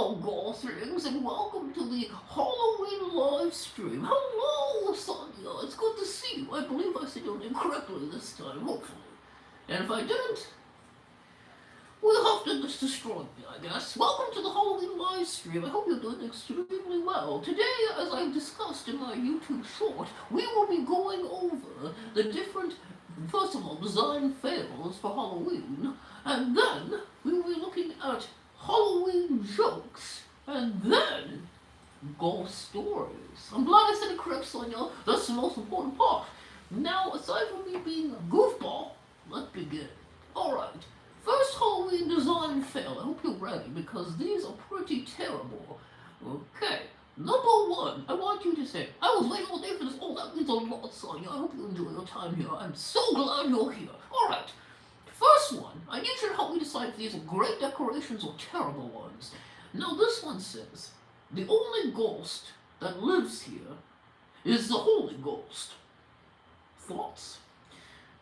Hello, Goslings, and welcome to the Halloween live stream. Hello, Sonia. It's good to see you. I believe I said your name correctly this time, hopefully. And if I didn't, we'll have to just destroy me, I guess. Welcome to the Halloween live stream. I hope you're doing extremely well. Today, as I discussed in my YouTube short, we will be going over the different, first of all, design fails for Halloween, and then we will be looking at Halloween jokes, and then ghost stories. I'm glad I said it correct, Sonia. That's the most important part. Now, aside from me being a goofball, let's begin. Alright, first Halloween design fail. I hope you're ready, because these are pretty terrible. Okay, number one, I want you to say, I was waiting all day for this. Oh, that means a lot, Sonia. I hope you enjoy your time here. I'm so glad you're here. Alright. First one, I need you to help me decide if these are great decorations or terrible ones. Now this one says, the only ghost that lives here is the Holy Ghost. Thoughts?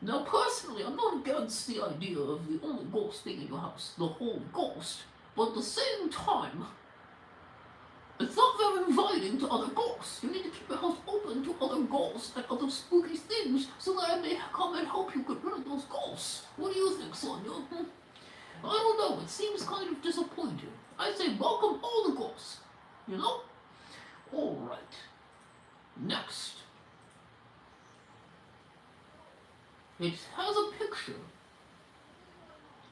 Now personally, I'm not against the idea of the only ghost being in your house, the Holy Ghost, but at the same time, it's not very inviting to other ghosts. You need to keep your house open to other ghosts and other spooky things so that I may come and help you get rid of those ghosts. What do you think, Sonia? I don't know, it seems kind of disappointing. I say welcome all the ghosts, you know? Alright. Next. It has a picture.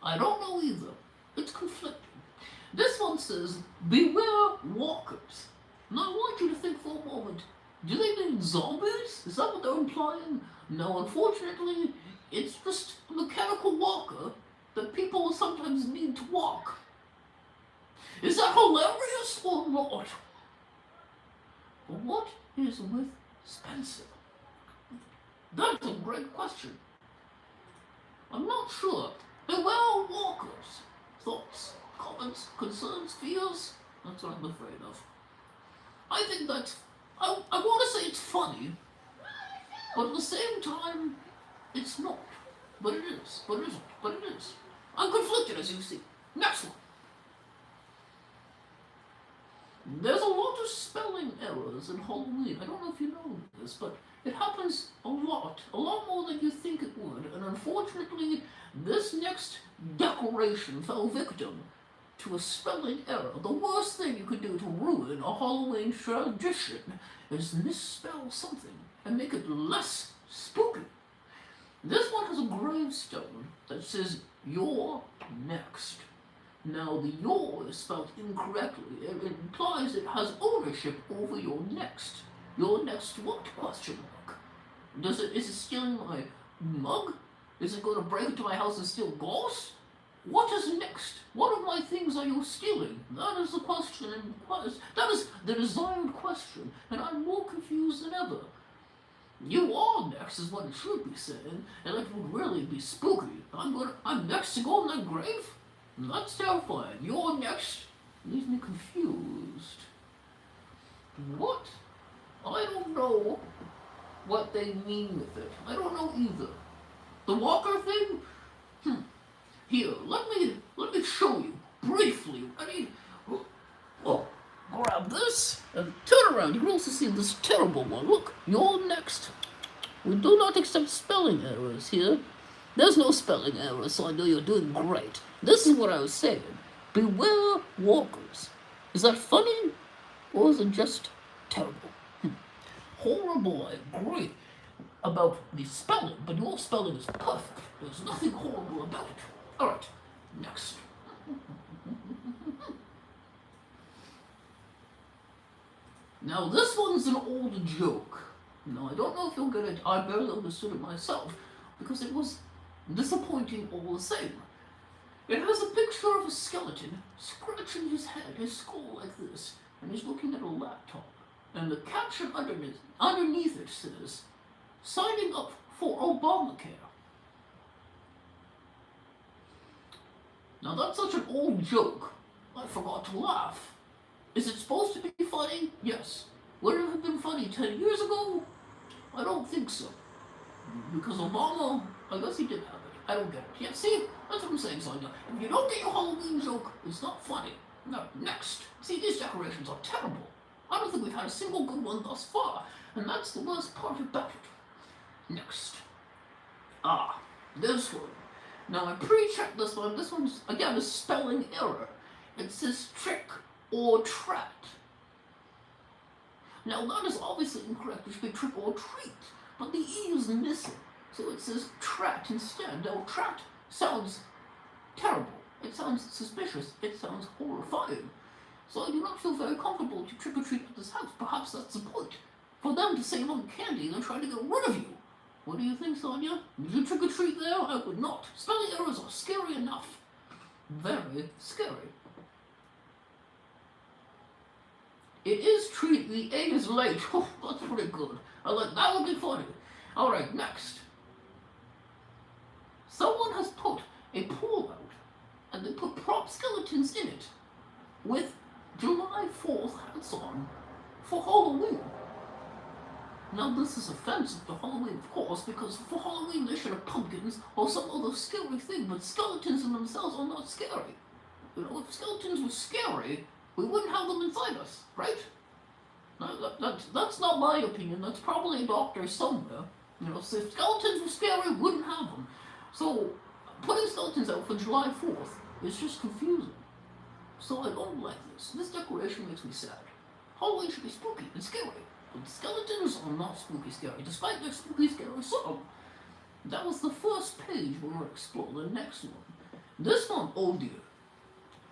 I don't know either. It's conflicting. This one says, beware walkers. Now I want you to think for a moment, do they mean zombies? Is that what they're implying? No, unfortunately, it's just a mechanical walker that people sometimes need to walk. Is that hilarious or not? But what is with Spencer? That's a great question. I'm not sure. Beware walkers. Thoughts? Comments, concerns, fears? That's what I'm afraid of. I think that's, I want to say it's funny, but at the same time, it's not. But it is, but it isn't, but it is. I'm conflicted, as you see. Next one. There's a lot of spelling errors in Halloween. I don't know if you know this, but it happens a lot more than you think it would, and unfortunately, this next decoration fell victim to a spelling error. The worst thing you could do to ruin a Halloween tradition is misspell something and make it less spooky. This one has a gravestone that says, "You're next." Now, the "your" is spelled incorrectly. It implies it has ownership over your next. Your next what? Question mark. Is it stealing my mug? Is it going to break into my house and steal ghosts? What is next? What of my things are you stealing? That is the question, and that is the desired question, and I'm more confused than ever. You are next is what it should be saying, and it would really be spooky. I'm next to go in that grave? That's terrifying. You're next leaves me confused. What? I don't know what they mean with it. I don't know either. The walker thing? Here, let me show you briefly. Grab this and turn around. You can also see this terrible one. Look, you're next. We do not accept spelling errors here. There's no spelling errors, so I know you're doing great. This is what I was saying. Beware walkers. Is that funny, or is it just terrible? Horrible, I agree about the spelling, but your spelling is perfect. There's nothing horrible about it. Alright, next. Now this one's an old joke. Now I don't know if you'll get it. I barely understood it myself, because it was disappointing all the same. It has a picture of a skeleton scratching his head, his skull like this, and he's looking at a laptop. And the caption underneath it says, "Signing up for Obamacare." Now that's such an old joke, I forgot to laugh. Is it supposed to be funny? Yes. Would it have been funny 10 years ago? I don't think so. Because Obama, I guess he did have it. I don't get it. Yeah, see? That's what I'm saying, Sonia. If you don't get your Halloween joke, it's not funny. No, next. decorations are terrible. I don't think we've had a single good one thus far, and that's the worst part about it. Next. This one. Now I pre-checked this one. This one's, again, a spelling error. It says trick or trat. Now that is obviously incorrect. It should be trick or treat, but the E is missing. So it says trat instead. Now trat sounds terrible. It sounds suspicious. It sounds horrifying. So I do not feel very comfortable to trick-or-treat at this house. Perhaps that's the point. For them to save on candy and try to get rid of you. What do you think, Sonia? Would you trick-or-treat there? I would not. Spelling errors are scary enough. Very scary. It is treat. The A is late. Oh, that's pretty good. I like that. Would be funny. Alright, next. Someone has put a pool out, and they put prop skeletons in it with July 4th hats on for Halloween. Now this is offensive to Halloween, of course, because for Halloween they should have pumpkins or some other scary thing, but skeletons in themselves are not scary. You know, if skeletons were scary, we wouldn't have them inside us, right? Now, that's not my opinion, that's probably a doctor somewhere. You know, so if skeletons were scary, we wouldn't have them. So, putting skeletons out for July 4th is just confusing. So I don't like this. This decoration makes me sad. Halloween should be spooky and scary, but skeletons are not spooky scary, despite their spooky scary song. That was the first page when we're exploring the next one. This one, oh dear.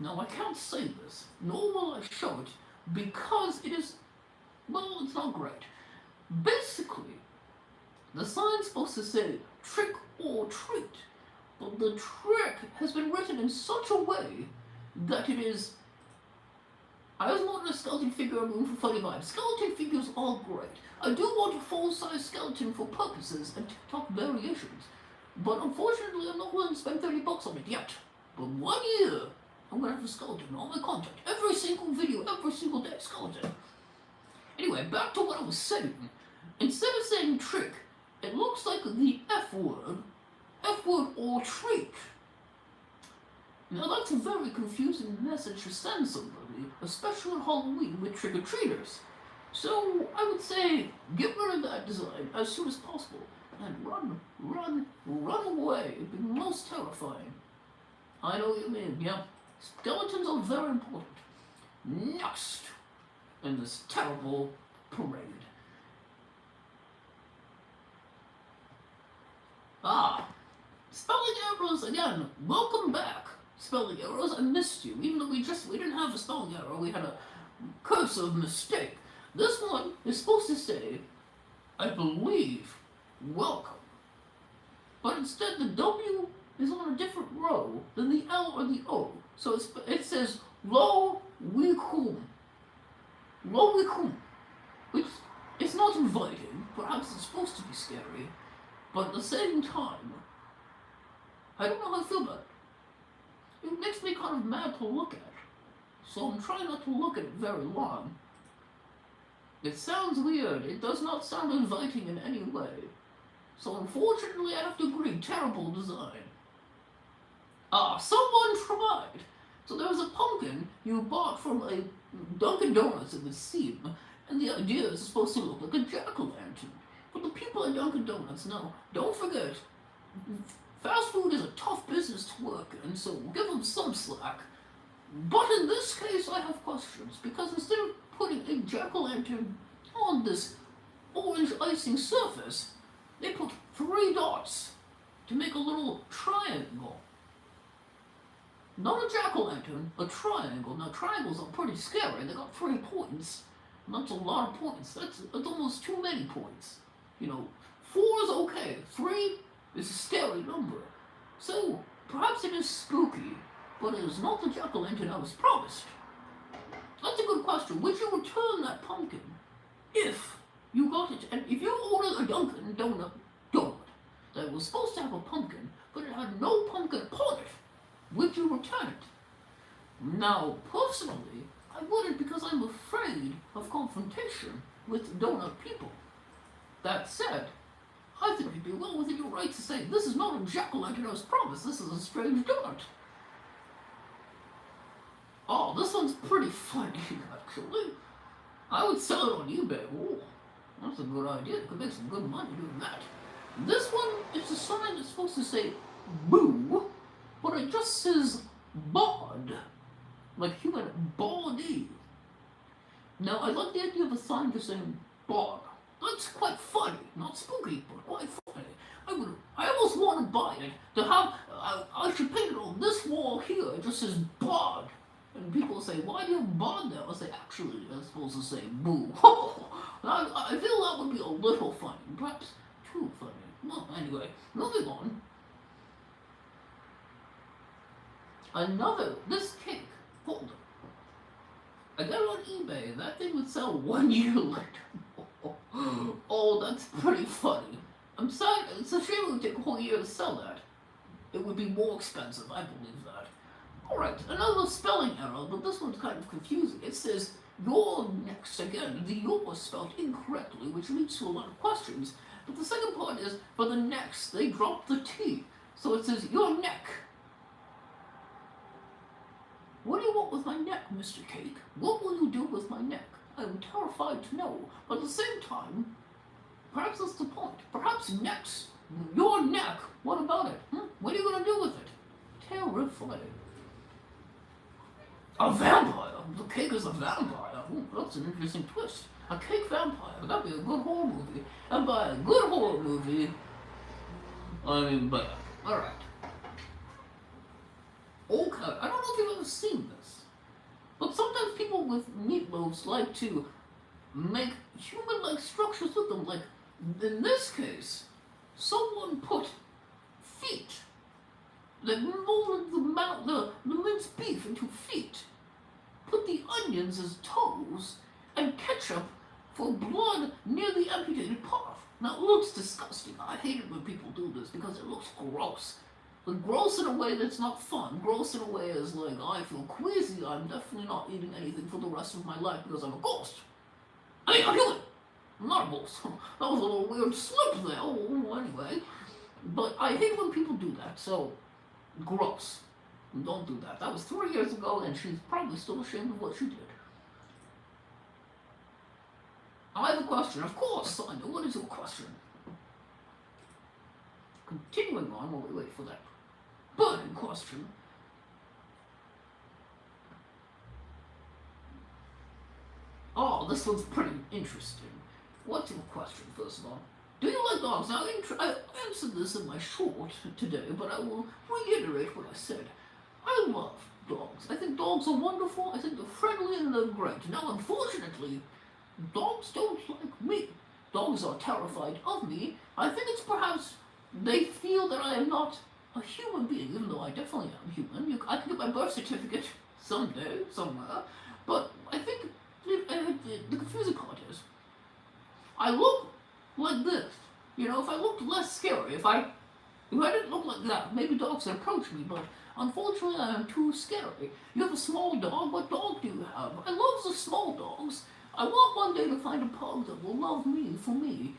Now I can't say this, nor will I show it, because it is, well, it's not great. Basically, the sign's supposed to say trick or treat, but the trick has been written in such a way that it is, I was wanting a skeleton figure room for funny vibes. Skeleton figures are great. I do want a full-size skeleton for purposes and TikTok variations, but unfortunately I'm not willing to spend $30 on it yet. But 1 year, I'm gonna have a skeleton on my content. Every single video, every single day, skeleton. Anyway, back to what I was saying. Instead of saying trick, it looks like the F word or treat. Now that's a very confusing message to send somebody, especially on Halloween with trick-or-treaters. So I would say get rid of that design as soon as possible and run away. It'd be most terrifying. I know what you mean, yeah. Skeletons are very important. Next in this terrible parade. Spelling errors again. Welcome back. Spelling errors, I missed you. Even though we didn't have a spelling error, we had a cursive mistake. This one is supposed to say, I believe, welcome. But instead the W is on a different row than the L or the O. So it says, lo we cum. Lo we cum. Which is not inviting. Perhaps it's supposed to be scary. But at the same time, I don't know how I feel about it. It makes me kind of mad to look at. So I'm trying not to look at it very long. It sounds weird. It does not sound inviting in any way. So unfortunately I have to agree, terrible design. Someone tried. So there was a pumpkin you bought from a Dunkin' Donuts in the seam, and the idea is it's supposed to look like a jack-o'-lantern. But the people at Dunkin' Donuts know, don't forget, fast food is a tough business to work in, so give them some slack. But in this case, I have questions, because instead of putting a jack-o'-lantern on this orange icing surface, they put 3 dots to make a little triangle. Not a jack-o'-lantern, a triangle. Now, triangles are pretty scary. They got 3 points. And that's a lot of points. That's almost too many points. You know, 4 is okay. 3 is a scary number. So, perhaps it is spooky, but it is not the jack-o'-lantern I was promised. That's a good question. Would you return that pumpkin if you got it? And if you ordered a Dunkin' Donut that was supposed to have a pumpkin, but it had no pumpkin upon it, would you return it? Now, personally, I wouldn't, because I'm afraid of confrontation with donut people. That said, I think you'd be well within your right to say, this is not a jack-o'-lantern I was promised, this is a strange donut. Oh, this one's pretty funny, actually. I would sell it on eBay. Oh, that's a good idea. You could make some good money doing that. This one is a sign that's supposed to say boo, but it just says bod, like human body. Now, I like the idea of a sign just saying bod. That's quite funny. Not spooky, but quite funny. I almost want to buy it. To have, I should paint it on this wall here. It just says bod. And people say, why do you have bod there? I say, actually, it's supposed to say boo. I feel that would be a little funny. Perhaps too funny. Well, anyway, moving on. This cake, hold on. I got it on eBay. That thing would sell 1 year later. Oh, that's pretty funny. I'm sorry, it's a shame it would take a whole year to sell that. It would be more expensive, I believe that. Alright, another spelling error, but this one's kind of confusing. It says, you're next again. The you're was spelled incorrectly, which leads to a lot of questions. But the second part is, for the next, they dropped the T. So it says, your neck. What do you want with my neck, Mr. Cake? What will you do with my neck? I am terrified to know, but at the same time, perhaps that's the point. Perhaps next, your neck, what about it? What are you going to do with it? Terrifying. A vampire? The cake is a vampire? Ooh, that's an interesting twist. A cake vampire, that'd be a good horror movie. And by a good horror movie, I mean bad. Alright. Okay, I don't know if you've ever seen this, but sometimes people with meatloaves like to make human-like structures with them. Like, in this case, someone put feet. They molded the minced beef into feet, put the onions as toes, and ketchup for blood near the amputated part. Now, it looks disgusting. I hate it when people do this because it looks gross. But gross in a way that's not fun. Gross in a way is like, I feel queasy, I'm definitely not eating anything for the rest of my life because I'm a ghost. I mean, I'm human. I'm not a ghost. That was a little weird slip there. Oh, anyway. But I hate when people do that, so gross. Don't do that. That was 3 years ago, and she's probably still ashamed of what she did. I have a question. Of course, Sonia, what is your question? Continuing on while we wait for that burning question. Oh, this one's pretty interesting. What's your question, first of all? Do you like dogs? Now, I answered this in my short today, but I will reiterate what I said. I love dogs. I think dogs are wonderful. I think they're friendly and they're great. Now, unfortunately, dogs don't like me. Dogs are terrified of me. I think it's perhaps they feel that I am not a human being, even though I definitely am human. I can get my birth certificate someday, somewhere. But I think the confusing part is, I look like this. You know, if I looked less scary, if I didn't look like that, maybe dogs would approach me, but unfortunately I am too scary. You have a small dog? What dog do you have? I love the small dogs. I want one day to find a pug that will love me for me.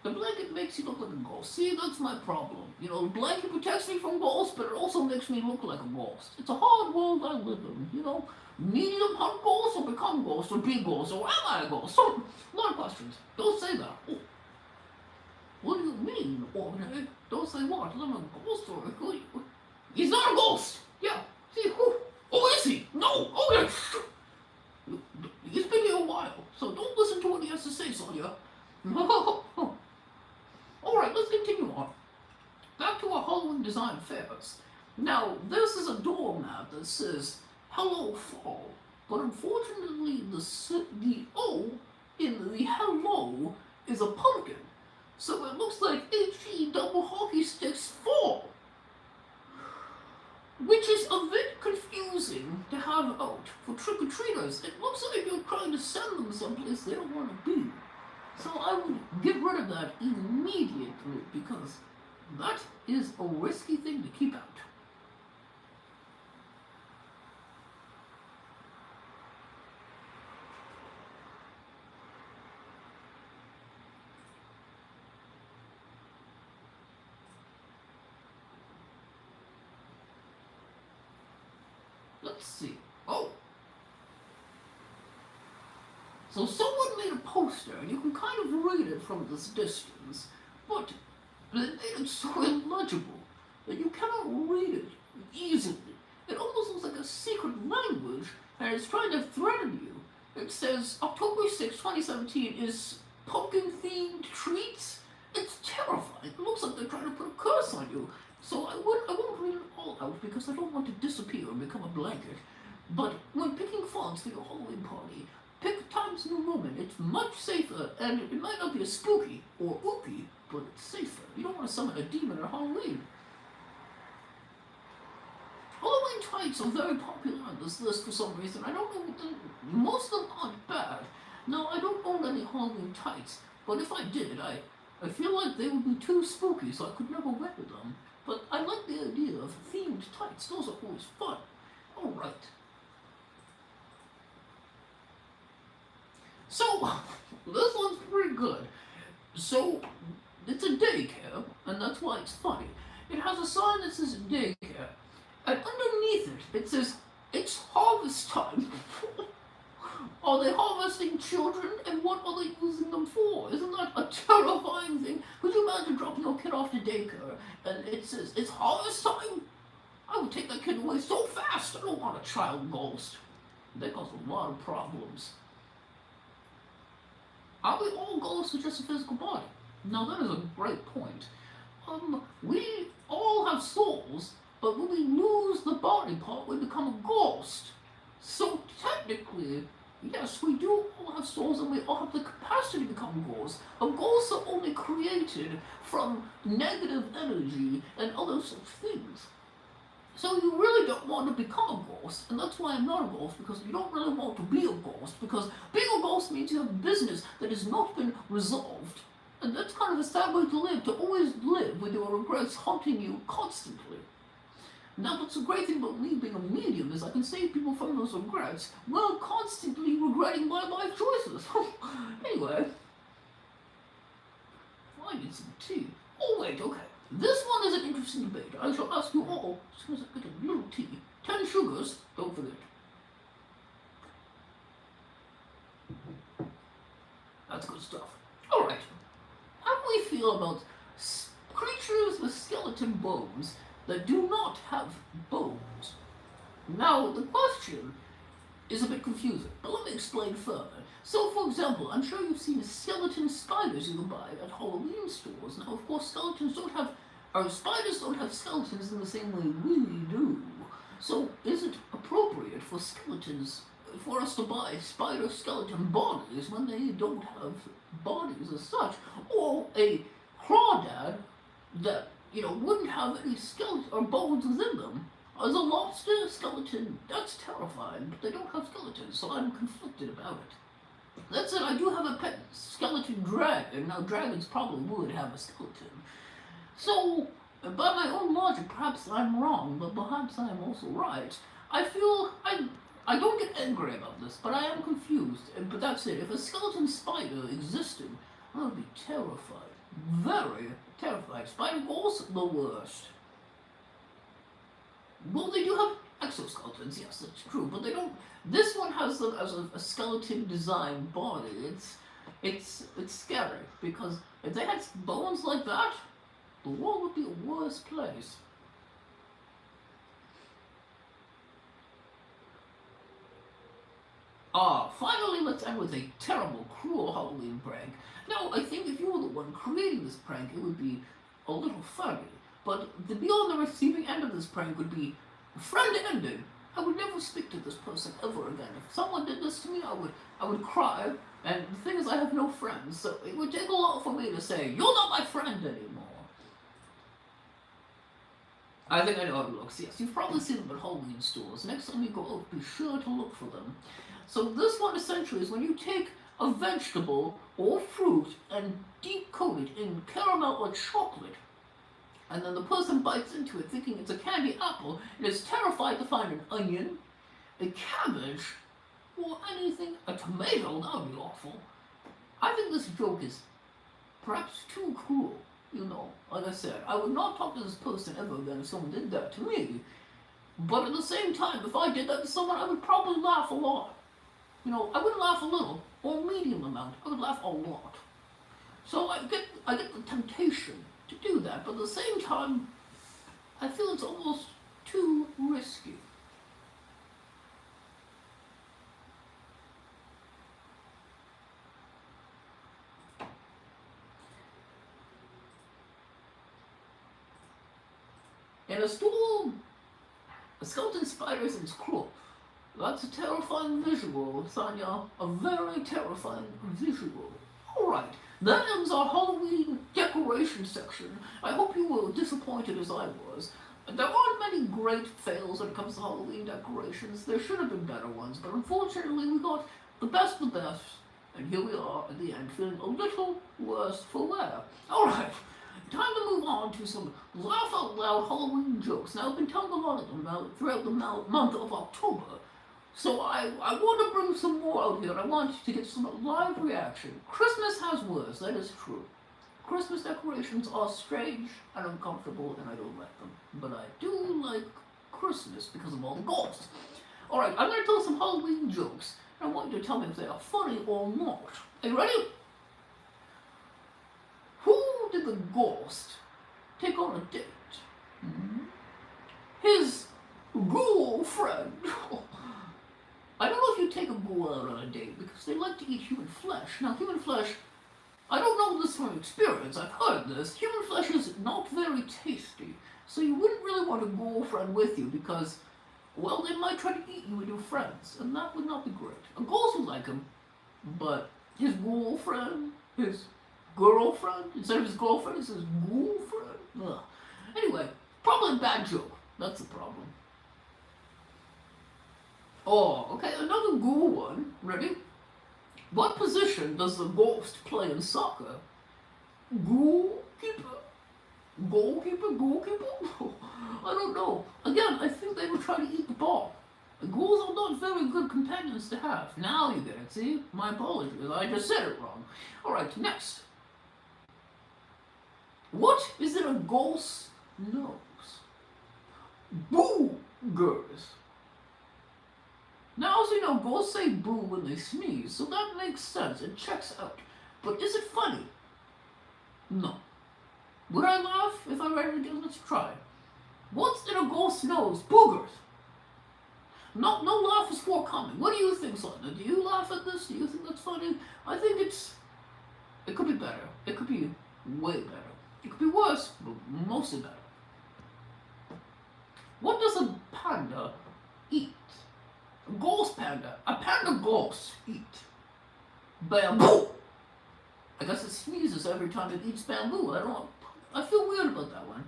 The blanket makes you look like a ghost. See, that's my problem. You know, the blanket protects me from ghosts, but it also makes me look like a ghost. It's a hard world I live in, you know. Medium hunt ghosts or become ghosts or be ghosts or am I a ghost? So, a lot of questions. Don't say that. Oh. What do you mean, ordinary? Don't say what? I'm a ghost or a He's not a ghost! Yeah. See, who? Oh, is he? No! Oh, yeah. He's been here a while, so don't listen to what he has to say, Sonia. Alright, let's continue on. Back to our Halloween design fairs. Now, this is a doormat that says, Hello Fall, but unfortunately the O in the hello is a pumpkin. So it looks like HE double hockey sticks fall. Which is a bit confusing to have out for trick-or-treaters. It looks like you're trying to send them someplace they don't want to be. So I would get rid of that immediately because that is a risky thing to keep out. Let's see. So someone made a poster, and you can kind of read it from this distance, but they made it so illegible that you cannot read it easily. It almost looks like a secret language, and it's trying to threaten you. It says October 6, 2017 is pumpkin-themed treats. It's terrifying. It looks like they're trying to put a curse on you. So I won't read it all out because I don't want to disappear and become a blanket. But when picking fonts for your Halloween party, pick Times New Roman. It's much safer, and it might not be as spooky or ooky, but it's safer. You don't want to summon a demon at Halloween. Halloween tights are very popular on this list for some reason. I don't know, most of them aren't bad. Now, I don't own any Halloween tights, but if I did, I feel like they would be too spooky, so I could never wear them. But I like the idea of themed tights. Those are always fun. Alright. So, this one's pretty good. So, it's a daycare, and that's why it's funny. It has a sign that says daycare, and underneath it says, it's harvest time. Are they harvesting children, and what are they using them for? Isn't that a terrifying thing? Could you imagine dropping your kid off to daycare, and it says, it's harvest time? I would take that kid away so fast. I don't want a child ghost. They cause a lot of problems. Are we all ghosts with just a physical body? Now that is a great point. We all have souls, but when we lose the body part, we become a ghost. So technically, yes, we do all have souls and we all have the capacity to become ghosts, but ghosts are only created from negative energy and other such things. So you really don't want to become a ghost, and that's why I'm not a ghost, because you don't really want to be a ghost, because being a ghost means you have business that has not been resolved. And that's kind of a sad way to live, to always live with your regrets haunting you constantly. Now, what's the great thing about me being a medium is I can save people from those regrets while constantly regretting my life choices. Anyway, I need some tea. Oh wait, okay. This one is an interesting debate. I shall ask you all, as soon as I get a little tea. 10 sugars, don't forget. That's good stuff. Alright. How do we feel about creatures with skeleton bones that do not have bones? Now, the question is a bit confusing, but let me explain further. So, for example, I'm sure you've seen skeleton spiders you can buy at Halloween stores. Now, of course, spiders don't have skeletons in the same way we do. So, is it appropriate for us to buy spider skeleton bodies when they don't have bodies as such? Or a crawdad that, wouldn't have any skeleton or bones within them? As a lobster skeleton, that's terrifying, but they don't have skeletons, so I'm conflicted about it. That said, I do have a pet skeleton dragon. Now, dragons probably would have a skeleton. So, by my own logic, perhaps I'm wrong, but perhaps I am also right. I don't get angry about this, but I am confused. But that's it. If a skeleton spider existed, I would be terrified. Very terrified. Spider ghosts, the worst. Well, they do have exoskeletons, yes, that's true, but they don't. This one has them as a skeleton design body. It's scary, because if they had bones like that, the world would be a worse place. Finally, let's end with a terrible, cruel Halloween prank. Now, I think if you were the one creating this prank, it would be a little funny. But to be on the receiving end of this prank would be friend-ended. I would never speak to this person ever again. If someone did this to me, I would cry. And the thing is, I have no friends, so it would take a lot for me to say, "You're not my friend anymore." I think I know how it looks, yes. You've probably seen them at Halloween stores. Next time you go out, be sure to look for them. So this one essentially is when you take a vegetable or fruit and deep coat it in caramel or chocolate, and then the person bites into it thinking it's a candy apple and is terrified to find an onion, a cabbage, or anything, a tomato. That would be awful. I think this joke is perhaps too cruel. Like I said, I would not talk to this person ever again if someone did that to me. But at the same time, if I did that to someone, I would probably laugh a lot. I wouldn't laugh a little, or medium amount, I would laugh a lot. So I get the temptation to do that, but at the same time, I feel it's almost too risky. In a storm, a skeleton spider's in its crop. That's a terrifying visual, Sonia. A very terrifying visual. Alright, that ends our Halloween decoration section. I hope you were disappointed as I was. There aren't many great fails when it comes to Halloween decorations. There should have been better ones, but unfortunately we got the best of the best. And here we are at the end, feeling a little worse for wear. Alright, time to move on to some laugh out loud Halloween jokes. Now, I've been telling a lot of them now throughout the month of October. So I want to bring some more out here, and I want to get some live reaction. Christmas has worse, that is true. Christmas decorations are strange and uncomfortable, and I don't like them. But I do like Christmas because of all the ghosts. Alright, I'm going to tell some Halloween jokes, and I want you to tell me if they are funny or not. Are you ready? Who did the ghost take on a date? His girlfriend. I don't know if you take a ghoul out on a date because they like to eat human flesh. Now, human flesh, I don't know this from experience, I've heard this. Human flesh is not very tasty, so you wouldn't really want a girlfriend with you because, well, they might try to eat you with your friends, and that would not be great. A ghost would like him, but his girlfriend, instead of his girlfriend, it's his girlfriend. Ugh. Anyway, probably a bad joke. That's the problem. Oh, okay, another ghoul one. Ready? What position does the ghost play in soccer? Goalkeeper? Goalkeeper? Goalkeeper? I don't know. Again, I think they were trying to eat the ball. Ghouls are not very good companions to have. Now you get it, see? My apologies, I just said it wrong. Alright, next. What is in a ghost's nose? Boogers. Now, as you know, ghosts say boo when they sneeze, so that makes sense. It checks out. But is it funny? No. Would I laugh if I read it again? Let's try. What's in a ghost's nose? Boogers. No laugh is forthcoming. What do you think, Sonia? Do you laugh at this? Do you think that's funny? I think it could be better. It could be way better. It could be worse, but mostly better. What does a panda eat? A ghost panda. A panda ghost eat bamboo. I guess it sneezes every time it eats bamboo. I don't know. I feel weird about that one.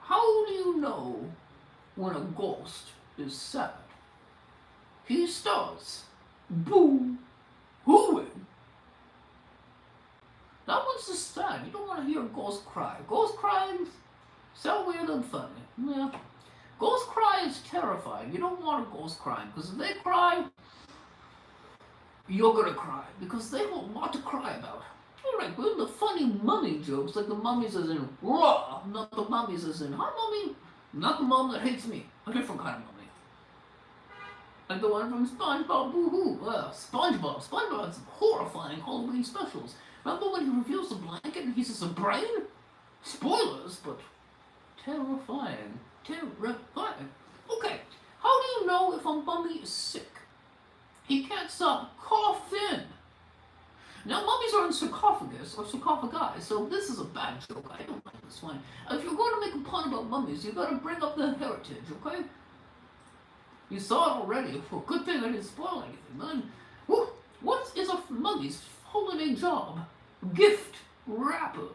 How do you know when a ghost is sad? He starts boo-hooing. That one's just sad. You don't want to hear a ghost cry. Ghost crying so weird and funny. Yeah. Ghost cry is terrifying. You don't want a ghost crying, because if they cry, you're gonna cry, because they have a lot to cry about. Alright, we're in the funny mummy jokes, like the mummies as in raw, not the mummies as in, hi mummy, not the mom that hates me, a different kind of mummy. Like the one from SpongeBob Boo-Hoo. SpongeBob has some horrifying Halloween specials. Remember when he reveals the blanket and he says a brain? Spoilers, but terrifying. Terrifying. Okay, how do you know if a mummy is sick? He can't stop coughing. Now, mummies are in sarcophagus or sarcophagi, so this is a bad joke. I don't like this one. If you're going to make a pun about mummies, you got to bring up the heritage, okay? You saw it already. Well, good thing I didn't spoil anything, man. What is a mummy's holiday job? Gift wrapper.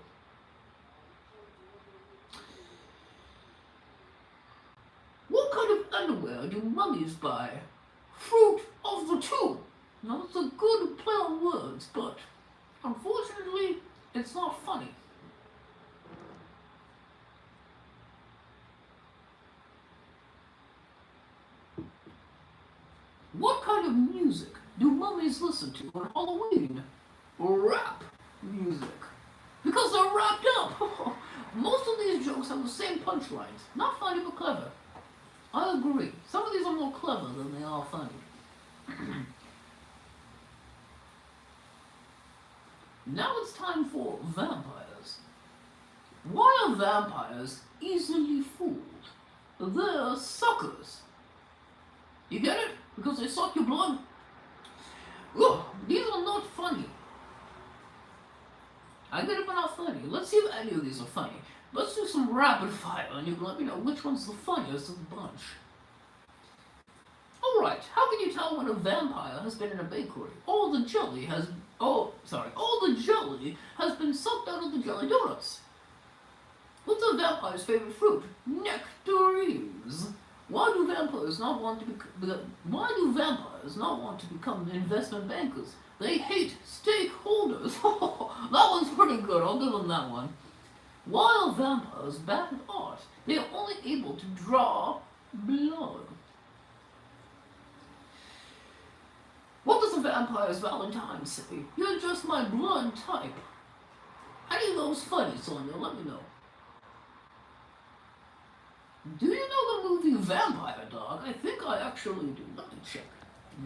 What kind of underwear do mummies buy? Fruit of the tomb. Now, it's a good play on words, but unfortunately, it's not funny. What kind of music do mummies listen to on Halloween? Rap music. Because they're wrapped up. Most of these jokes have the same punchlines. Not funny, but clever. I agree. Some of these are more clever than they are funny. Now it's time for vampires. Why are vampires easily fooled? They're suckers. You get it? Because they suck your blood. Ugh, these are not funny. I get it, but not funny. Let's see if any of these are funny. Let's do some rapid fire, and you can let me know which one's the funniest of the bunch. Alright, how can you tell when a vampire has been in a bakery? All the jelly has been sucked out of the jelly donuts. What's a vampire's favorite fruit? Nectarines. Why do vampires not want to become investment bankers? They hate stakeholders. That one's pretty good, I'll give them that one. Why are vampires bad at art? They are only able to draw blood. What does a vampire's Valentine say? You're just my blood type. Any of those funny, Sonia? Let me know. Do you know the movie Vampire Dog? I think I actually do. Let me check.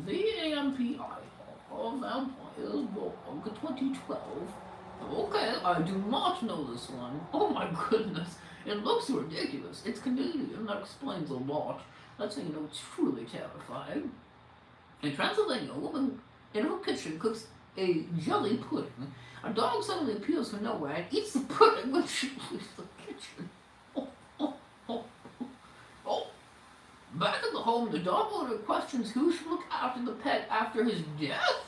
VAMPIR, Vampire Dog, 2012. Okay, I do not know this one. Oh my goodness. It looks ridiculous. It's Canadian. That explains a lot. That's how you know it's truly terrifying. In Transylvania, a woman in her kitchen cooks a jelly pudding. A dog suddenly appears from nowhere and eats the pudding when she leaves the kitchen. Back at the home, the dog owner questions who should look after the pet after his death.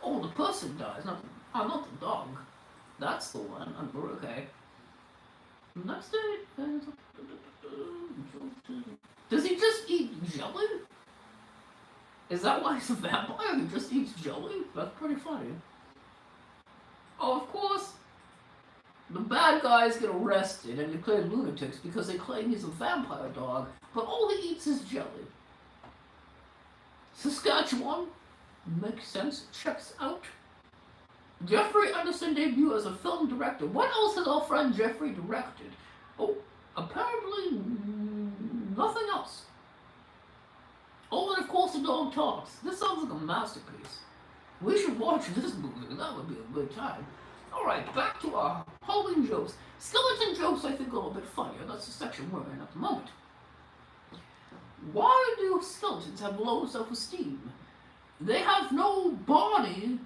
Oh, the person dies, not the dog. That's the one. Okay. Next day, does he just eat jelly? Is that why he's a vampire? He just eats jelly? That's pretty funny. Oh, of course, the bad guys get arrested and declared lunatics because they claim he's a vampire dog, but all he eats is jelly. Saskatchewan? Makes sense. Checks out. Jeffrey Anderson debut as a film director. What else has our friend Jeffrey directed? Oh, apparently nothing else. Oh, and of course the dog talks. This sounds like a masterpiece. We should watch this movie. That would be a good time. Alright, back to our Halloween jokes. Skeleton jokes I think are a little bit funnier. That's the section we're in at the moment. Why do skeletons have low self-esteem? They have no body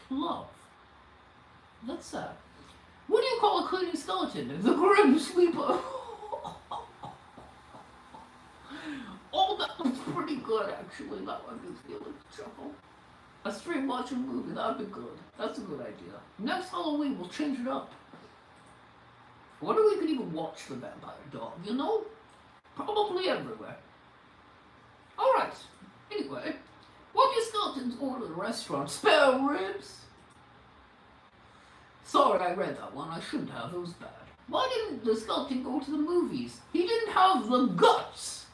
to love. That's sad. What do you call a cleaning skeleton? The Grim Sweeper. Oh, that was pretty good actually. That one gives me a little chuckle. A stream watching movie, that'd be good. That's a good idea. Next Halloween, we'll change it up. Wonder we could even watch the Vampire Dog, you know? Probably everywhere. Alright, anyway. What do skeletons order at a restaurant? Spare ribs? Sorry, I read that one. I shouldn't have. It was bad. Why didn't the skeleton go to the movies? He didn't have the guts.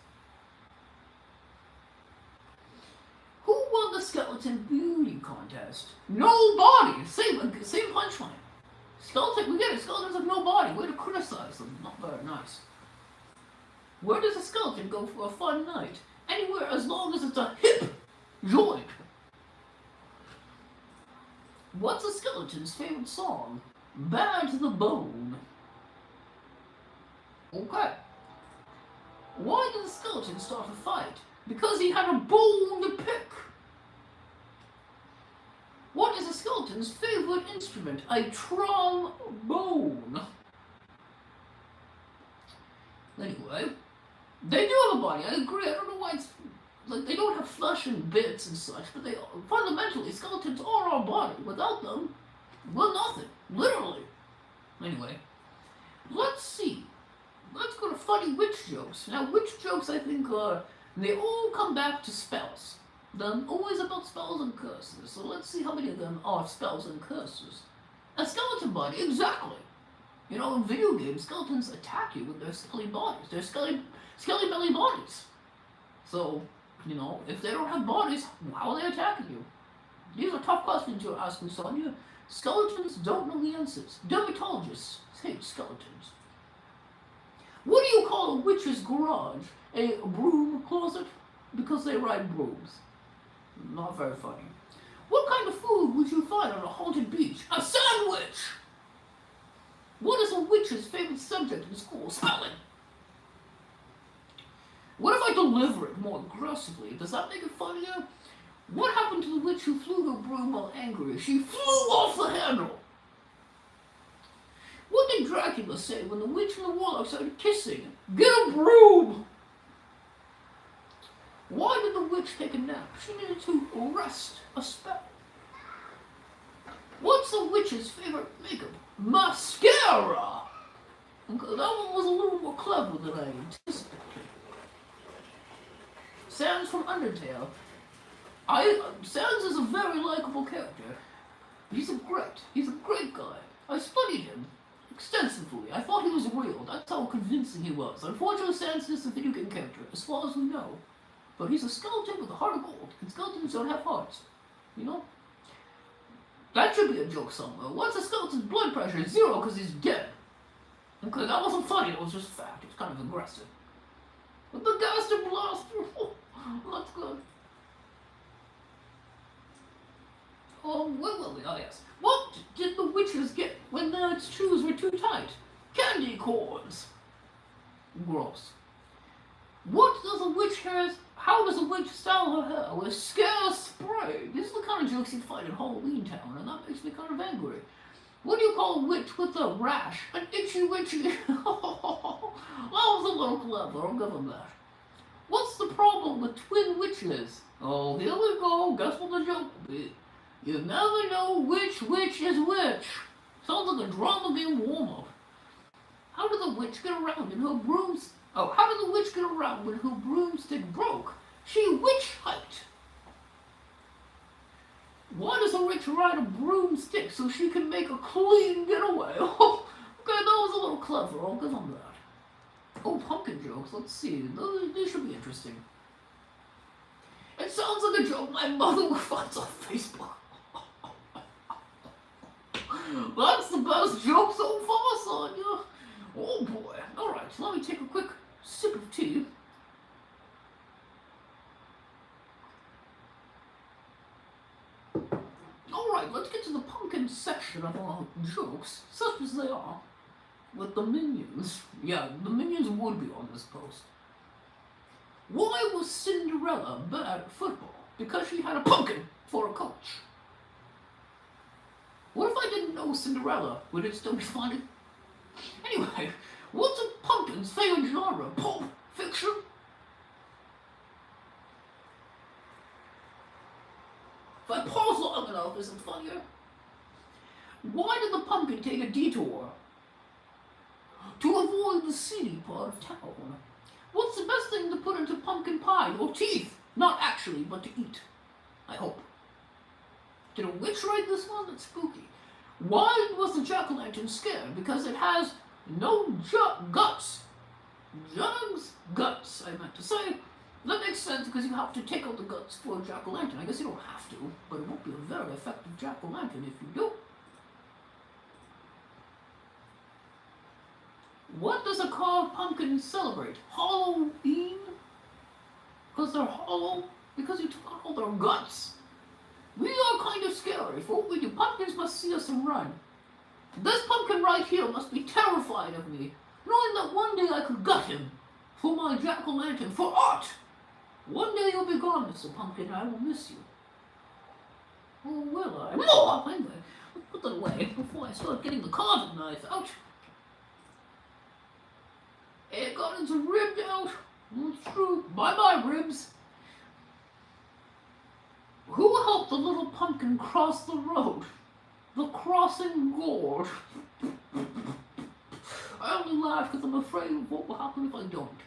Who won the skeleton beauty contest? Nobody. Same punchline. Skeleton. We get it. Skeletons have no body. Way to criticize them. Not very nice. Where does a skeleton go for a fun night? Anywhere as long as it's a hip joint. What's a skeleton's favorite song? Bad to the Bone. Okay. Why did the skeleton start a fight? Because he had a bone to pick. What is a skeleton's favorite instrument? A trombone. Anyway, they do have a body, I agree. I don't know why it's like they don't have flesh and bits and such, but they fundamentally skeletons are our body. Without them, we're nothing. Literally. Anyway, let's see. Let's go to funny witch jokes. Now, witch jokes I think they all come back to spells. They're always about spells and curses. So let's see how many of them are spells and curses. A skeleton body, exactly. You know, in video games, skeletons attack you with their skelly bodies. Their skelly belly bodies. So, you know, if they don't have bodies, how are they attacking you? These are tough questions you're asking, Sonia. Skeletons don't know the answers. Dermatologists hate skeletons. What do you call a witch's garage? A broom closet? Because they ride brooms. Not very funny. What kind of food would you find on a haunted beach? A sandwich! What is a witch's favorite subject in school? Spelling. What if I deliver it more aggressively? Does that make it funnier? What happened to the witch who flew her broom while angry? She flew off the handle! What did Dracula say when the witch and the warlock started kissing? Get a broom! Why did the witch take a nap? She needed to arrest a spell. What's the witch's favorite makeup? Mascara! Okay, that one was a little more clever than I anticipated. Sans from Undertale. Sans is a very likable character. He's a great guy. I studied him extensively. I thought he was real. That's how convincing he was. Unfortunately, Sans is a video game character, as far as we know. But he's a skeleton with a heart of gold, and skeletons don't have hearts. You know? That should be a joke somewhere. What's a skeleton's blood pressure? 0 because he's dead. Okay, that wasn't funny, it was just fact. It was kind of aggressive. But the Gaster Blaster, that's good. Oh, where were we? Oh, yes. What did the witches get when their shoes were too tight? Candy corns. Gross. What does a witch hair? How does a witch style her hair? With scare spray. These are the kind of jokes you'd find in Halloween Town, and that makes me kind of angry. What do you call a witch with a rash? An itchy witchy. That was a little clever, I'll give them that. What's the problem with twin witches? Oh, here we go. Guess what the joke will be? You never know which witch is which. Sounds like a drama game warm-up. How did the witch get around in her brooms? Oh, how did the witch get around when her broomstick broke? She witch-hiked. Why does a witch ride a broomstick so she can make a clean getaway? Oh, okay, that was a little clever. I'll give them that. Oh, pumpkin jokes. Let's see. These should be interesting. It sounds like a joke my mother would find on Facebook. That's the best joke so far, Sonia. Oh boy. Alright, let me take a quick sip of tea. Alright, let's get to the pumpkin section of our jokes, such as they are, with the minions. Yeah, the minions would be on this post. Why was Cinderella bad at football? Because she had a pumpkin for a coach. What if I didn't know Cinderella? Would it still be funny? Anyway, what's a pumpkin's favorite genre? Pulp fiction? If I pause long enough, is it funnier? Why did the pumpkin take a detour? To avoid the seedy part of town. What's the best thing to put into pumpkin pie? Your teeth! Not actually, but to eat. I hope. Did a witch write this one? That's spooky. Why was the jack-o'-lantern scared? Because it has no guts. Jugs? Guts, I meant to say. That makes sense because you have to take out the guts for a jack-o'-lantern. I guess you don't have to, but it won't be a very effective jack-o'-lantern if you do. What does a carved pumpkin celebrate? Halloween? Because they're hollow? Because you took out all their guts? We are kind of scary, for what we do, pumpkins must see us and run. This pumpkin right here must be terrified of me, knowing that one day I could gut him for my jack-o'-lantern, for art. One day you'll be gone, Mr. Pumpkin, and I will miss you. Or will I? Oh, anyway, let's put that away before I start getting the carving knife out. It got its ribbed out. That's true. Bye-bye, ribs. Who helped the little pumpkin cross the road? The crossing gourd. I only laugh because I'm afraid of what will happen if I don't.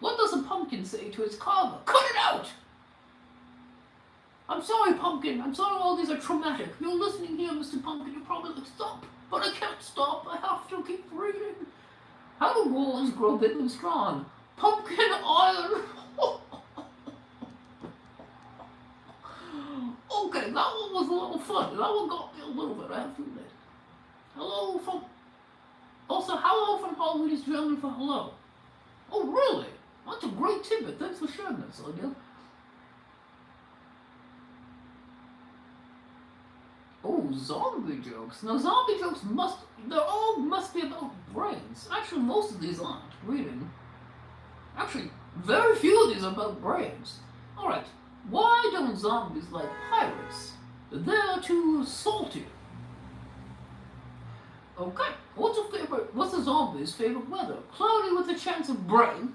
What does a pumpkin say to its carver? Cut it out! I'm sorry, Pumpkin. I'm sorry all these are traumatic. You're listening here, Mr. Pumpkin. You're probably like, stop. But I can't stop. I have to keep reading. How do gourds grow big and strong? Pumpkin iron. Okay, that one was a little funny. That one got me a little bit, I have to admit. Hello from... Also, hello from Halloween is German for hello. Oh, really? That's a great tidbit. Thanks for sharing that, Sonia. zombie jokes. Now zombie jokes must be about brains. Actually, most of these aren't. Reading. Actually, very few of these are about brains. Alright, why don't zombies like pirates? They're too salty. Okay, what's a zombie's favorite weather? Cloudy with a chance of rain.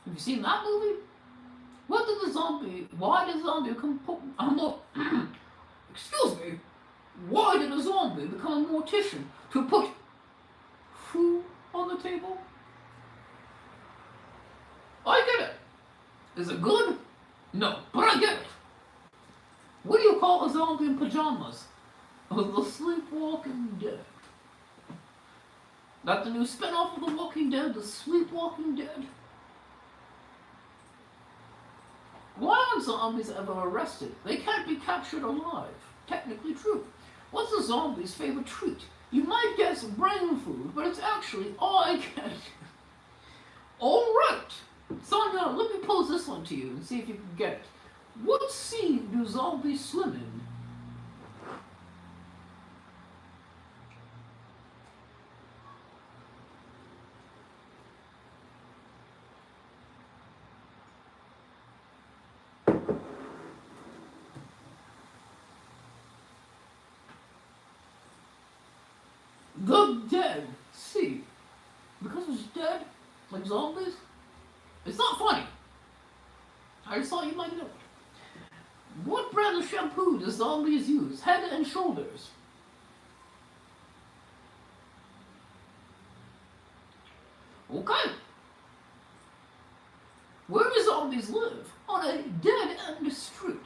Have you seen that movie? Why did the zombie excuse me, why did a zombie become a mortician? To put food on the table? I get it. Is it good? No, but I get it. What do you call a zombie in pajamas? The Sleepwalking Dead. Got the new spin-off of The Walking Dead, The Sleepwalking Dead. Why aren't zombies ever arrested? They can't be captured alive. Technically true. What's a zombie's favorite treat? You might guess brain food, but it's actually eye candy. Alright! Sonia, let me pose this one to you and see if you can get it. What sea do zombies swim in? The Dead Sea. Because it's dead, like zombies? It's not funny. I just thought you might know it. What brand of shampoo do zombies use? Head and Shoulders. Okay. Where do zombies live? On a dead-end street.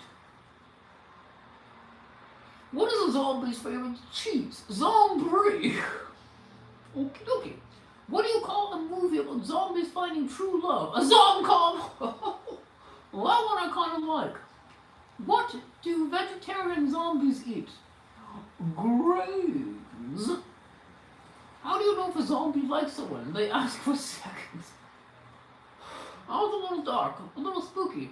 What is a zombie's favorite cheese? Zombie. Okie dokie. What do you call a movie about zombies finding true love? A zomcom! Well, that one I kind of like. What do vegetarian zombies eat? Grains. How do you know if a zombie likes someone? They ask for seconds. I was a little dark, a little spooky.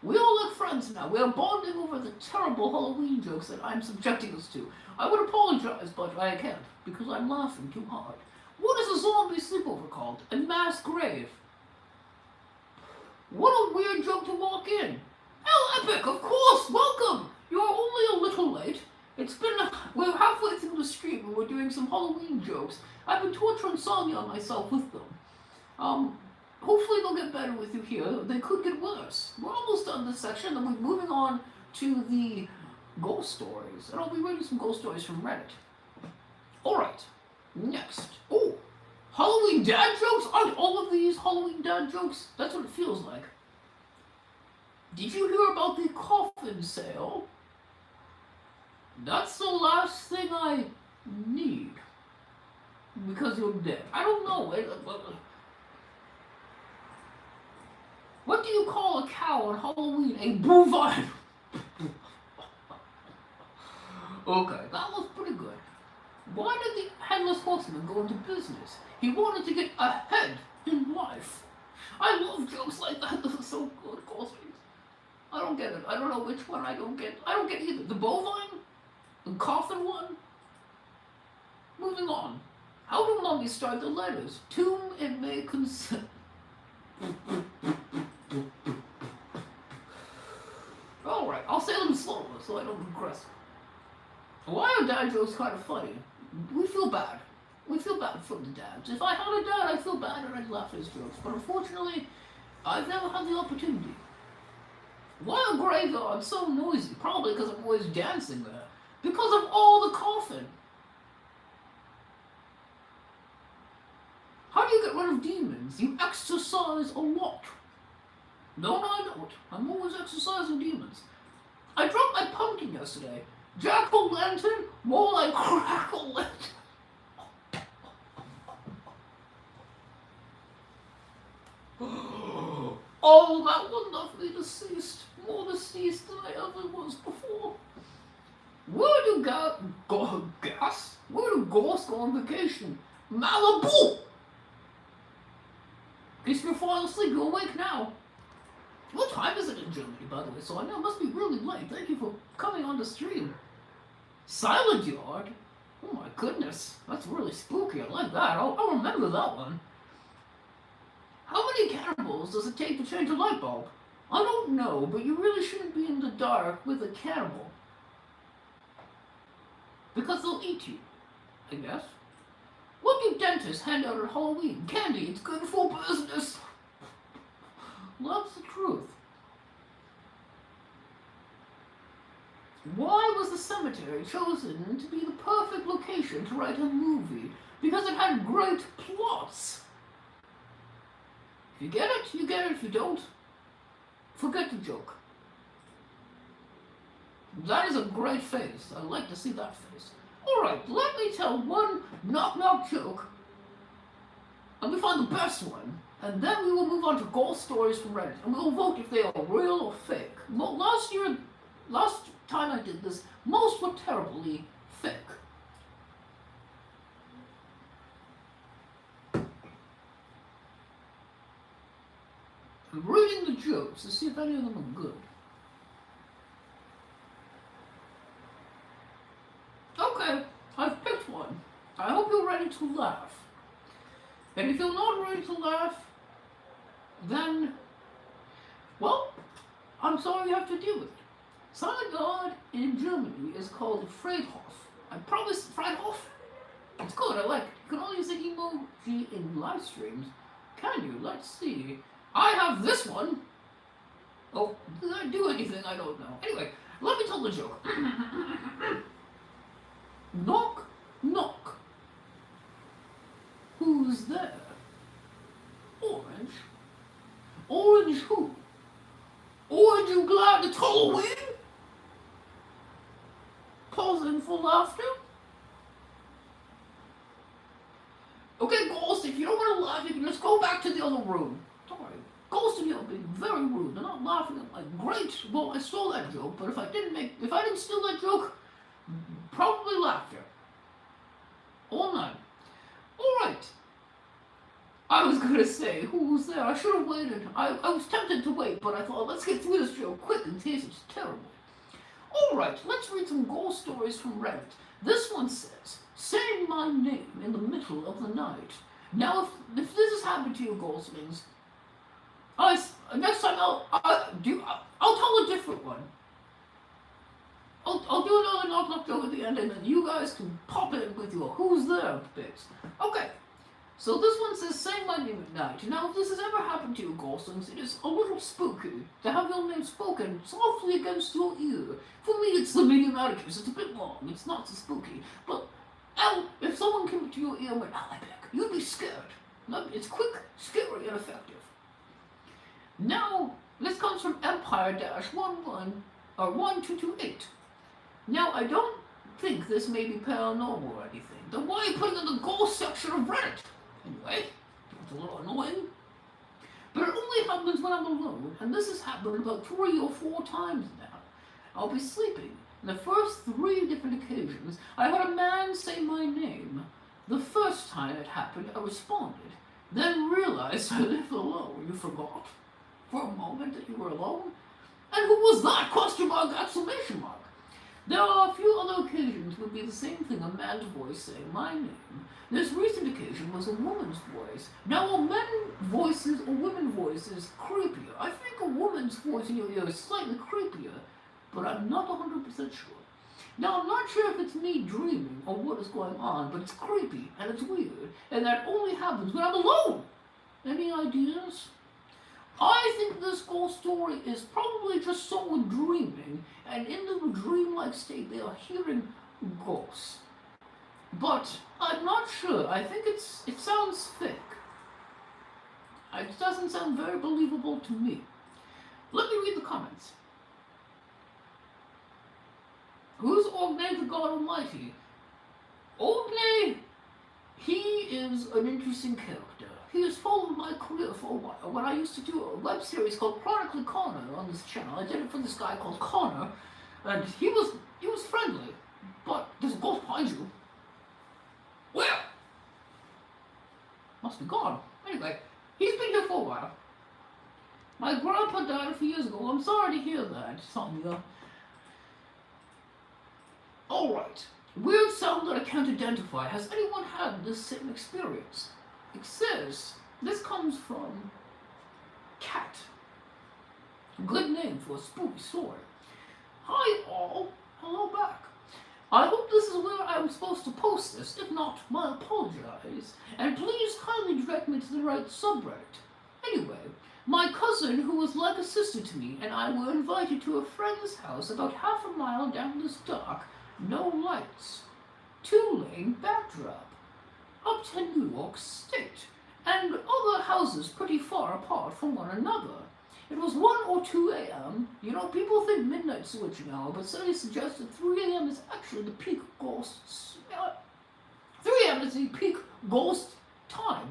We all look friends now. We are bonding over the terrible Halloween jokes that I'm subjecting us to. I would apologize, but I can't, because I'm laughing too hard. What is a zombie sleepover called? A mass grave. What a weird joke to walk in. Hell epic, of course, welcome! You're only a little late. We're halfway through the stream and we're doing some Halloween jokes. I've been torturing Sonia and myself with them. Hopefully they'll get better with you here. They could get worse. We're almost done this section, and we're moving on to the ghost stories. And I'll be reading some ghost stories from Reddit. Alright, next. Oh, Halloween dad jokes? Aren't all of these Halloween dad jokes? That's what it feels like. Did you hear about the coffin sale? That's the last thing I need. Because you're dead. I don't know. What do you call a cow on Halloween? A bovine. Okay, that was pretty good. Why did the Headless Horseman go into business? He wanted to get ahead in life. I love jokes like that. Those are so good, Cosby. I don't get it. I don't know which one I don't get. I don't get either. The bovine? The coffin one? Moving on. How do mummies start their letters? Tomb and may consent. Alright, I'll say them slower so I don't regress. Why are dad jokes kind of funny? We feel bad. We feel bad for the dads. If I had a dad, I'd feel bad and I'd laugh at his jokes. But unfortunately, I've never had the opportunity. Why are graveyards so noisy? Probably because I'm always dancing there. Because of all the coffin. How do you get rid of demons? You exercise a lot. No, I don't. I'm always exercising demons. I dropped my pumpkin yesterday. Jack-o'-lantern? More like crack-o'-lantern. Oh, that one lovely deceased. More deceased than I ever was before. Where do gas? Where do ghosts go on vacation? Malibu! In case you're falling asleep, you're awake now. What time is it in Germany, by the way? So I know it must be really late. Thank you for coming on the stream. Silent Yard? Oh my goodness, that's really spooky. I like that. I'll remember that one. How many cannibals does it take to change a light bulb? I don't know, but you really shouldn't be in the dark with a cannibal. Because they'll eat you, I guess. What do dentists hand out at Halloween? Candy, it's good for business. That's the truth. Why was the cemetery chosen to be the perfect location to write a movie? Because it had great plots. If you get it, you get it. If you don't, forget the joke. That is a great face. I'd like to see that face. Alright, let me tell one knock-knock joke. Let me find the best one. And then we will move on to ghost stories from Reddit. And we'll vote if they are real or fake. Well, last time I did this, most were terribly fake. I'm reading the jokes to see if any of them are good. Okay, I've picked one. I hope you're ready to laugh. And if you're not ready to laugh, then, well, I'm sorry you have to deal with it. Silent God in Germany is called Friedhof. I promise, Friedhof? It's good, I like it. You can only use the emoji in live streams. Can you? Let's see. I have this one. Oh, did I do anything? I don't know. Anyway, let me tell the joke. Knock, knock. Who's there? Orange. Orange who? Orange, you glad it's Halloween? Pausing for laughter. Okay, Ghost, if you don't want to laugh, you can just go back to the other room. Sorry. Ghost and you are being very rude. They're not laughing at my great. Well, I stole that joke, but if I didn't steal that joke, probably laughter. All night. Alright. I was gonna say, who was there? I should have waited. I was tempted to wait, but I thought, let's get through this joke quick in case it's terrible. Alright, let's read some ghost stories from Reddit. This one says, saying my name in the middle of the night. Now, if this has happened to you, ghostlings, next time I'll tell a different one. I'll do another knock-knock joke at the end, and then you guys can pop in with your who's there bits. Okay, so this one says, saying my name at night. Now, if this has ever happened to you, ghostlings, it is a little spooky to have your name spoken softly against your ear. For me, it's the medium attitude. It's a bit long. It's not so spooky. But if someone came to your ear and went, Alibek, you'd be scared. It's quick, scary, and effective. Now, this comes from Empire-11 or 1228. Now, I don't think this may be paranormal or anything. Then why are you putting it in the ghost section of Reddit? Anyway, it's a little annoying. But it only happens when I'm alone, and this has happened about 3 or 4 times now. I'll be sleeping. And the first 3 different occasions, I heard a man say my name. The first time it happened, I responded. Then realized I lived alone. You forgot for a moment that you were alone? And who was that? Question mark, exclamation mark. There are a few other occasions would be the same thing, a man's voice saying my name. This recent occasion was a woman's voice. Now, are men voices or women voices creepier? I think a woman's voice in your ear is slightly creepier, but I'm not 100% sure. Now, I'm not sure if it's me dreaming or what is going on, but it's creepy and it's weird, and that only happens when I'm alone. Any ideas? I think this ghost story is probably just someone dreaming, and in the dreamlike state they are hearing ghosts. But I'm not sure. I think it sounds fake. It doesn't sound very believable to me. Let me read the comments. Who's Ognay the God Almighty? Ognay, he is an interesting character. He has followed my career for a while. When I used to do a web series called Chronically Connor on this channel, I did it for this guy called Connor, and he was friendly. But there's a ghost behind you. Where? Must be gone. Anyway, he's been here for a while. My grandpa died a few years ago. I'm sorry to hear that, Sonia. Alright. Weird sound that I can't identify. Has anyone had this same experience? It says, this comes from Cat. Good name for a spooky story. Hi all. Hello back. I hope this is where I'm supposed to post this. If not, I apologize. And please kindly direct me to the right subreddit. Anyway, my cousin, who was like a sister to me, and I were invited to a friend's house about half a mile down this dark, no lights, two-lane backdrop, uptown New York State, and other houses pretty far apart from one another. It was 1 or 2 a.m. You know, people think midnight switching hour, but studies suggest that 3 a.m. is actually the peak ghost. 3 a.m. is the peak ghost time.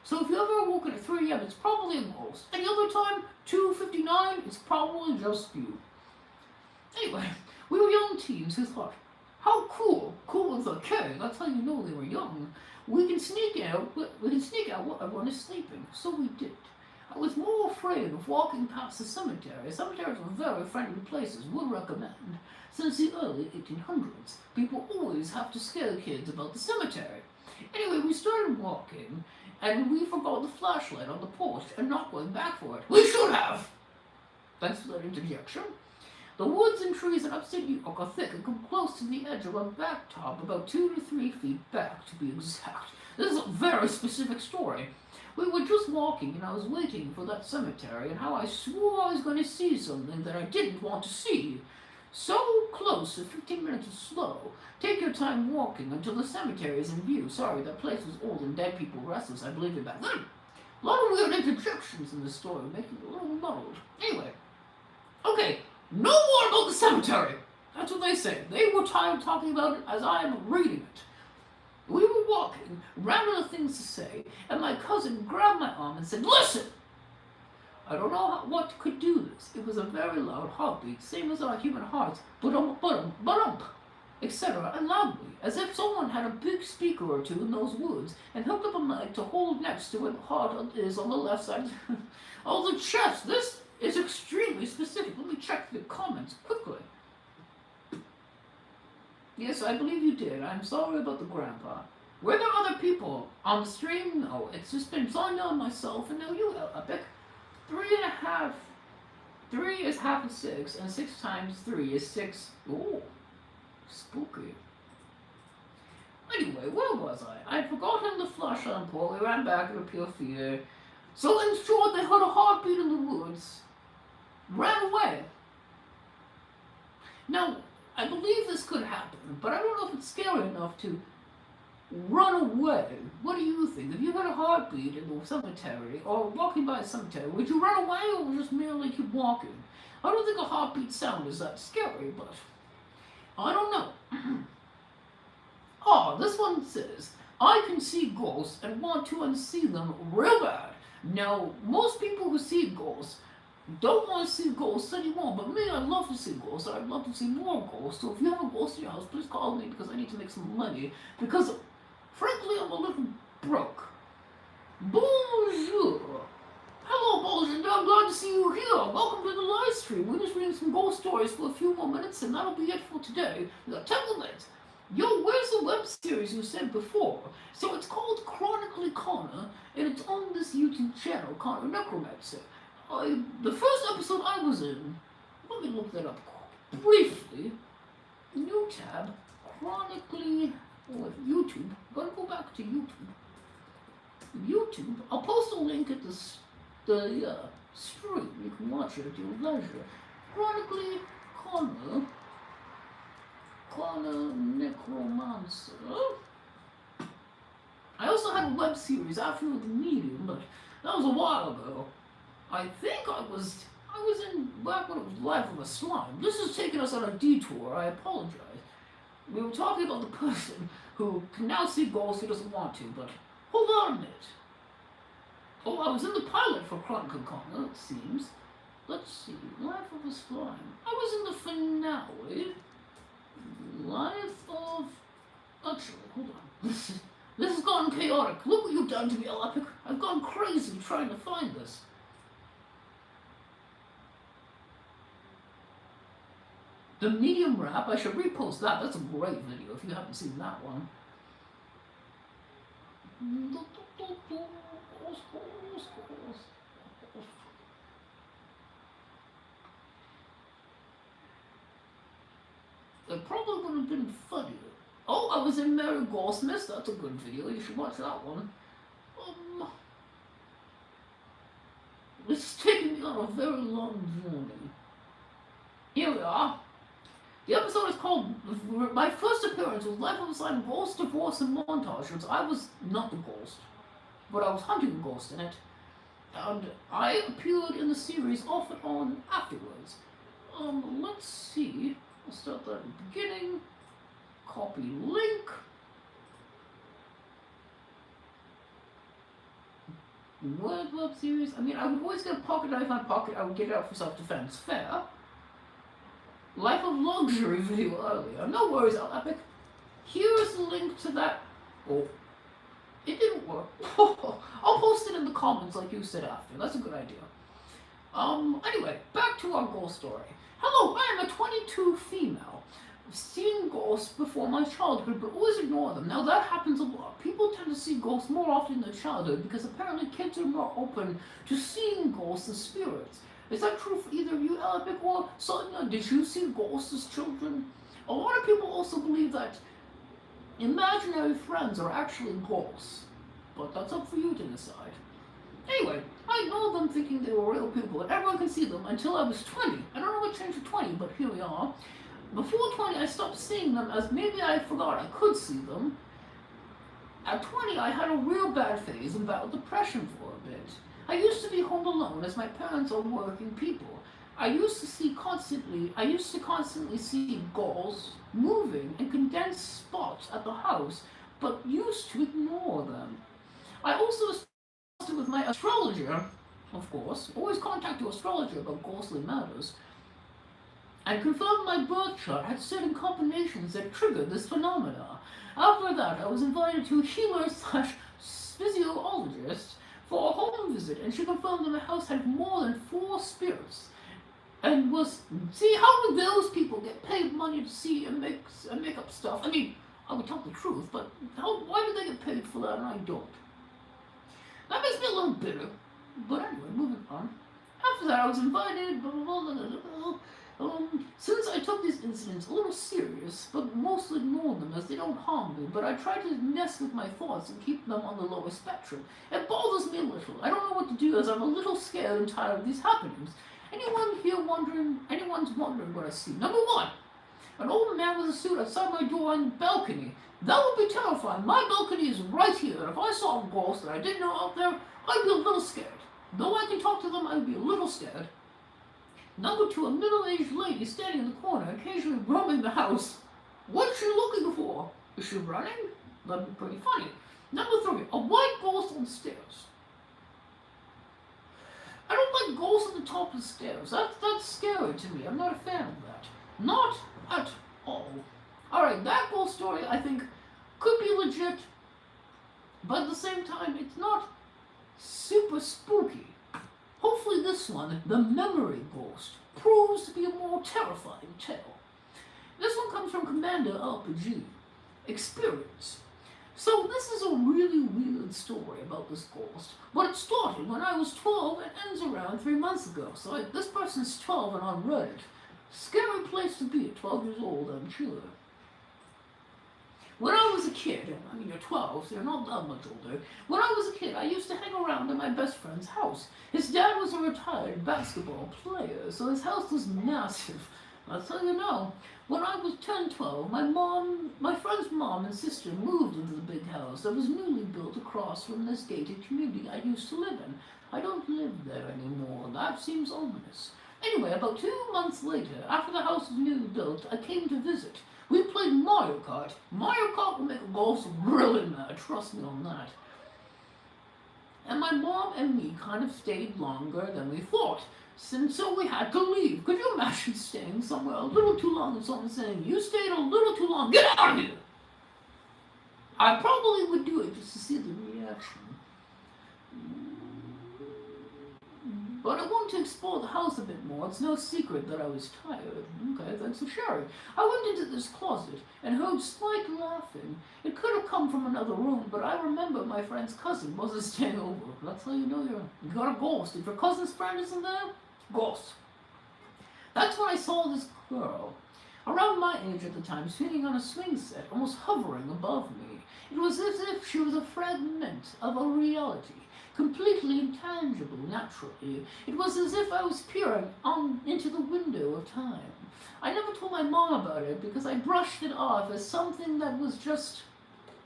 So if you ever woken at 3 a.m., it's probably a ghost. Any other time, 2:59, it's probably just you. Anyway, we were young teens who thought, how cool, cool with a K, that's how you know they were young. We can sneak out while everyone is sleeping. So we did. I was more afraid of walking past the cemetery. Cemeteries were very friendly places, would recommend. Since the early 1800s, people always have to scare kids about the cemetery. Anyway, we started walking, and we forgot the flashlight on the porch and not going back for it. We should have! Thanks for that interjection. The woods and trees in upstate New York are thick and come close to the edge of a blacktop, about 2 to 3 feet back to be exact. This is a very specific story. We were just walking and I was waiting for that cemetery and how I swore I was going to see something that I didn't want to see. So close that 15 minutes is slow. Take your time walking until the cemetery is in view. Sorry, that place was old and dead people restless. I believe it back then. A lot of weird interjections in this story, making it a little muddled. Anyway, okay, no more about the cemetery. That's what they say. They were tired talking about it as I am reading it. We were walking, ran out of things to say, and my cousin grabbed my arm and said, listen! I don't know what could do this. It was a very loud heartbeat, same as our human hearts, but etc., and loudly, as if someone had a big speaker or two in those woods and hooked up a mic to hold next to where the heart is on the left side. Oh, the chest! This is extremely specific. Let me check the comments quickly. Yes, I believe you did. I'm sorry about the grandpa. Were there other people on the stream? No, it's just been Sonia and myself, and now you, Epic. 3.5. 3 is half of 6, and 6 times 3 is 6. Ooh, spooky. Anyway, where was I? I'd forgotten the flashlight on pole. We ran back in pure fear. So in short, they heard a heartbeat in the woods. Ran away. Now, I believe this could happen, but I don't know if it's scary enough to run away. What do you think? If you heard a heartbeat in the cemetery, or walking by a cemetery, would you run away or just merely keep walking? I don't think a heartbeat sound is that scary, but I don't know. Oh, this one says, I can see ghosts and want to unsee them real bad. Now, most people who see ghosts don't want to see ghosts anymore, but me, I'd love to see ghosts. I'd love to see more ghosts. So if you have a ghost in your house, please call me because I need to make some money. Because, frankly, I'm a little broke. Bonjour. Hello, Bonjour. I'm glad to see you here. Welcome to the live stream. We're just reading some ghost stories for a few more minutes, and that'll be it for today. We got 10 minutes. Yo, where's the web series you said before? So it's called Chronically Connor, and it's on this YouTube channel, Connor Necromancer. The first episode I was in, let me look that up briefly. New tab, Chronically, YouTube. Gotta go back to YouTube. YouTube. I'll post a link at the stream. You can watch it at your leisure. Chronically Connor Necromancer. I also had a web series after the Medium, but that was a while ago. I think I was in back when it was Life of a Slime. This is taking us on a detour. I apologize. We were talking about the person who can now see ghosts who doesn't want to, but hold on a minute. Oh, I was in the pilot for Chronicle Connor, it seems. Let's see. Life of a Slime. I was in the finale. Life of... Actually, hold on. This has gone chaotic. Look what you've done to me, Epic. I've gone crazy trying to find this. The medium rap, I should repost that. That's a great video if you haven't seen that one. It probably would have been funnier. Oh, I was in Mary Goldsmith. That's a good video. You should watch that one. It's taking me on a very long journey. Here we are. The episode is called, my first appearance was Life of a Sign Ghost, Divorce, and Montage. I was not the ghost, but I was hunting a ghost in it. And I appeared in the series off and on afterwards. Let's see. I'll start that at the beginning. Copy link. Word web series. I mean, I would always get a pocket knife in my pocket. I would get it out for self-defense. Fair. Life of Luxury video earlier. No worries, Epic. Here's the link to that. Oh, it didn't work. I'll post it in the comments like you said after. That's a good idea. Anyway, back to our ghost story. Hello, I am a 22 female. I've seen ghosts before my childhood, but always ignore them. Now that happens a lot. People tend to see ghosts more often in their childhood because apparently kids are more open to seeing ghosts and spirits. Is that true for either of you, Epic or Sonia? Did you see ghosts as children? A lot of people also believe that imaginary friends are actually ghosts, but that's up for you to decide. Anyway, I ignored them thinking they were real people, and everyone can see them until I was 20. I don't know what changed to 20, but here we are. Before 20, I stopped seeing them as maybe I forgot I could see them. At 20, I had a real bad phase and battled depression for a bit. I used to be home alone as my parents are working people. I used to constantly see ghosts moving in condensed spots at the house, but used to ignore them. I also started with my astrologer, of course, always contact your astrologer about ghostly matters, and confirmed my birth chart had certain combinations that triggered this phenomena. After that, I was invited to a healer/physiologist for a home visit, and she confirmed that my house had more than 4 spirits. And see, how do those people get paid money to see and make up stuff? I mean, I would tell the truth, but why do they get paid for that and I don't? That makes me a little bitter. But anyway, moving on. After that, I was invited, blah, blah, blah, blah, blah, blah. Since I took these incidents a little serious, but mostly ignored them as they don't harm me, but I try to mess with my thoughts and keep them on the lower spectrum. It bothers me a little. I don't know what to do as I'm a little scared and tired of these happenings. Anyone's wondering what I see. Number 1, an old man with a suit outside my door on the balcony. That would be terrifying. My balcony is right here, and if I saw a ghost that I didn't know out there, I'd be a little scared. Though I can talk to them, I'd be a little scared. Number 2, a middle-aged lady standing in the corner, occasionally roaming the house. What's she looking for? Is she running? That'd be pretty funny. Number 3, a white ghost on the stairs. I don't like ghosts on the top of the stairs. That's scary to me. I'm not a fan of that. Not at all. Alright, that ghost story, I think, could be legit, but at the same time, it's not super spooky. Hopefully this one, the memory ghost, proves to be a more terrifying tale. This one comes from Commander RPG. Experience. So this is a really weird story about this ghost, but it started when I was 12 and ends around 3 months ago. So this person's 12 and on Reddit. Scary place to be at 12 years old, I'm sure. When I was a kid, I mean you're 12, so you're not that much older. When I was a kid, I used to hang around at my best friend's house. His dad was a retired basketball player, so his house was massive. That's how you know. When I was 10, 12, my friend's mom and sister moved into the big house that was newly built across from this gated community I used to live in. I don't live there anymore. That seems ominous. Anyway, about 2 months later, after the house was newly built, I came to visit. We played Mario Kart. Mario Kart will make a ghost really mad, trust me on that. And my mom and me kind of stayed longer than we thought, so we had to leave. Could you imagine staying somewhere a little too long and someone saying, you stayed a little too long, get out of here? I probably would do it just to see the reaction. but I want to explore the house a bit more. It's no secret that I was tired. Okay, thanks for sharing. I went into this closet and heard slight laughing. It could have come from another room, but I remember my friend's cousin wasn't staying over. That's how you know you got a ghost. If your cousin's friend isn't there, ghost. That's when I saw this girl, around my age at the time, sitting on a swing set, almost hovering above me. It was as if she was a fragment of a reality, completely intangible, naturally. It was as if I was peering into the window of time. I never told my mom about it because I brushed it off as something that was just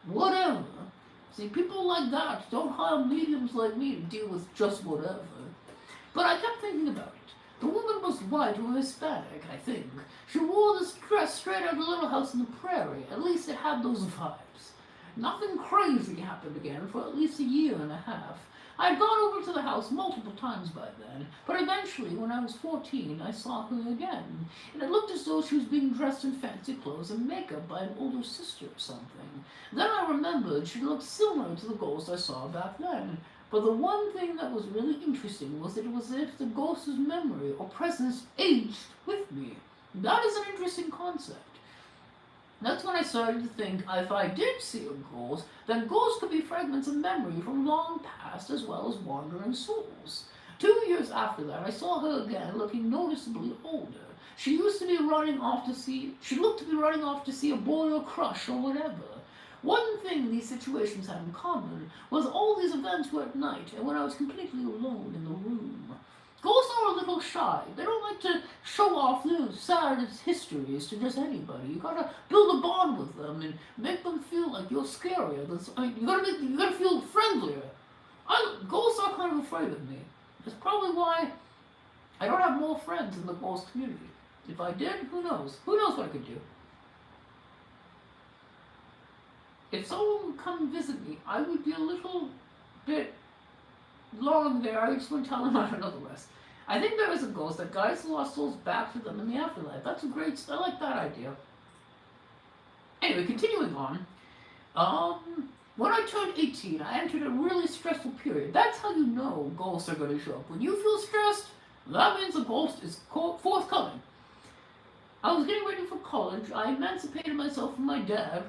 whatever. See, people like that don't hire mediums like me to deal with just whatever. But I kept thinking about it. The woman was white or Hispanic, I think. She wore this dress straight out of Little House on the Prairie. At least it had those vibes. Nothing crazy happened again for at least a year and a half. I had gone over to the house multiple times by then, but eventually, when I was 14, I saw her again, and it looked as though she was being dressed in fancy clothes and makeup by an older sister or something. Then I remembered she looked similar to the ghost I saw back then, but the one thing that was really interesting was that it was as if the ghost's memory or presence aged with me. That is an interesting concept. That's when I started to think if I did see a ghost, then ghosts could be fragments of memory from long past as well as wandering souls. 2 years after that, I saw her again looking noticeably older. She looked to be running off to see a boy or crush or whatever. One thing these situations had in common was all these events were at night and when I was completely alone in the room. Ghosts are a little shy. They don't like to show off their sad histories to just anybody. You gotta build a bond with them and make them feel like you're scarier. You gotta feel friendlier. Ghosts are kind of afraid of me. That's probably why I don't have more friends in the ghost community. If I did, who knows? Who knows what I could do? If someone would come visit me, I would be a little bit long there. I just wouldn't tell them I don't know the rest. I think there is a ghost that guides the lost souls back to them in the afterlife. That's a great, I like that idea. Anyway, continuing on. When I turned 18, I entered a really stressful period. That's how you know ghosts are going to show up. When you feel stressed, that means a ghost is forthcoming. I was getting ready for college. I emancipated myself from my dad.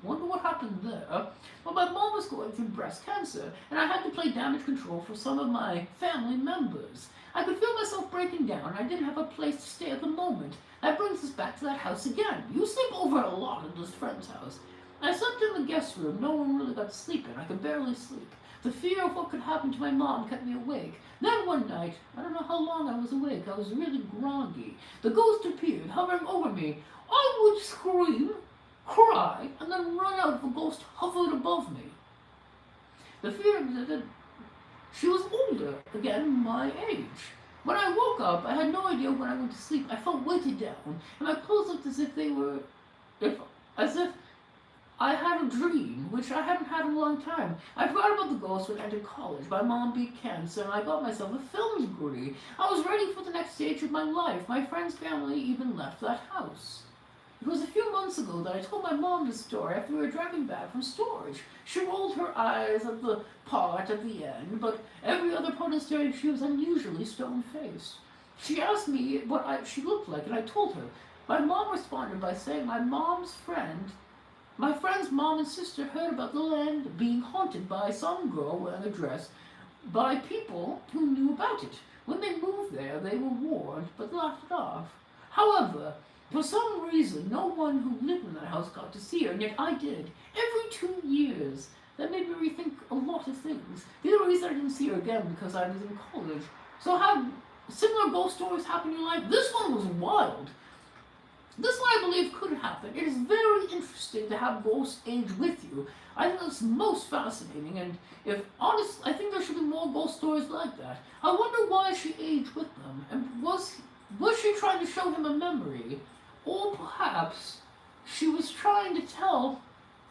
Wonder what happened there. But my mom was going through breast cancer, and I had to play damage control for some of my family members. I could feel myself breaking down. I didn't have a place to stay at the moment. That brings us back to that house again. You sleep over a lot in this friend's house. I slept in the guest room. No one really got to sleep in. I could barely sleep. The fear of what could happen to my mom kept me awake. Then one night, I don't know how long I was awake, I was really groggy. The ghost appeared, hovering over me. I would scream, cry, and then run out if a ghost hovered above me. The fear that she was older, again, my age. When I woke up, I had no idea when I went to sleep. I felt weighted down, and my clothes looked as if I had a dream, which I hadn't had in a long time. I forgot about the ghost when I entered college. My mom beat cancer, and I got myself a film degree. I was ready for the next stage of my life. My friend's family even left that house. It was a few months ago that I told my mom this story after we were driving back from storage. She rolled her eyes at the part at the end, but every other part of the story she was unusually stone-faced. She asked me what she looked like, and I told her. My mom responded by saying my friend's mom and sister heard about the land being haunted by some girl wearing a dress by people who knew about it. When they moved there, they were warned, but laughed it off. However, for some reason, no one who lived in that house got to see her, and yet I did. Every 2 years. That made me rethink a lot of things. The other reason I didn't see her again because I was in college. So have similar ghost stories happen in your life? This one was wild. This one I believe could happen. It is very interesting to have ghosts age with you. I think that's most fascinating, and I think there should be more ghost stories like that. I wonder why she aged with them, and was she trying to show him a memory? Or perhaps she was trying to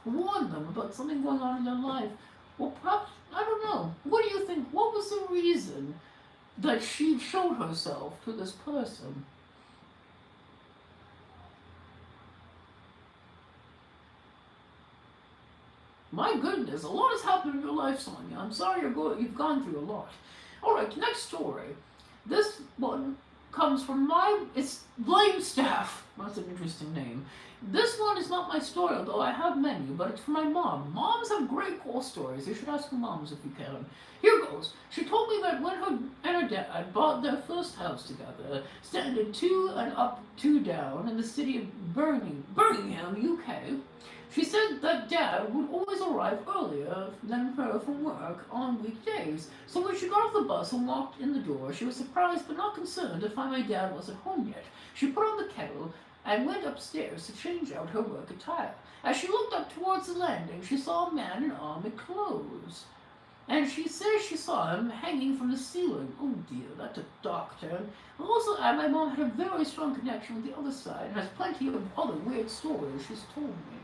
warn them about something going on in their life. Or perhaps, I don't know. What do you think? What was the reason that she showed herself to this person? My goodness, a lot has happened in your life, Sonia. I'm sorry you've gone through a lot. Alright, next story. This one comes from it's Blamestaff. That's an interesting name. This one is not my story, although I have many, but it's from my mom. Moms have great ghost stories. You should ask your moms if you can. Here goes. She told me that when her and her dad bought their first house together, standing 2 and up, 2 down, in the city of Birmingham, UK, she said that Dad would always arrive earlier than her from work on weekdays. So when she got off the bus and walked in the door, she was surprised but not concerned to find my dad wasn't home yet. She put on the kettle and went upstairs to change out her work attire. As she looked up towards the landing, she saw a man in army clothes. And she says she saw him hanging from the ceiling. Oh dear, that took a dark turn. Also, my mom had a very strong connection with the other side and has plenty of other weird stories she's told me.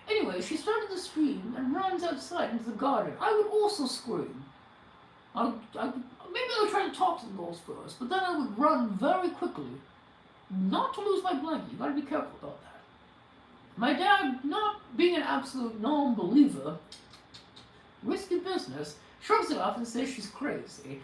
Anyway, she started to scream and runs outside into the garden. I would also scream. Maybe I would try to talk to the ghost first, but then I would run very quickly. Not to lose my blanket. You gotta be careful about that. My dad, not being an absolute non-believer, risky business, shrugs it off and says she's crazy.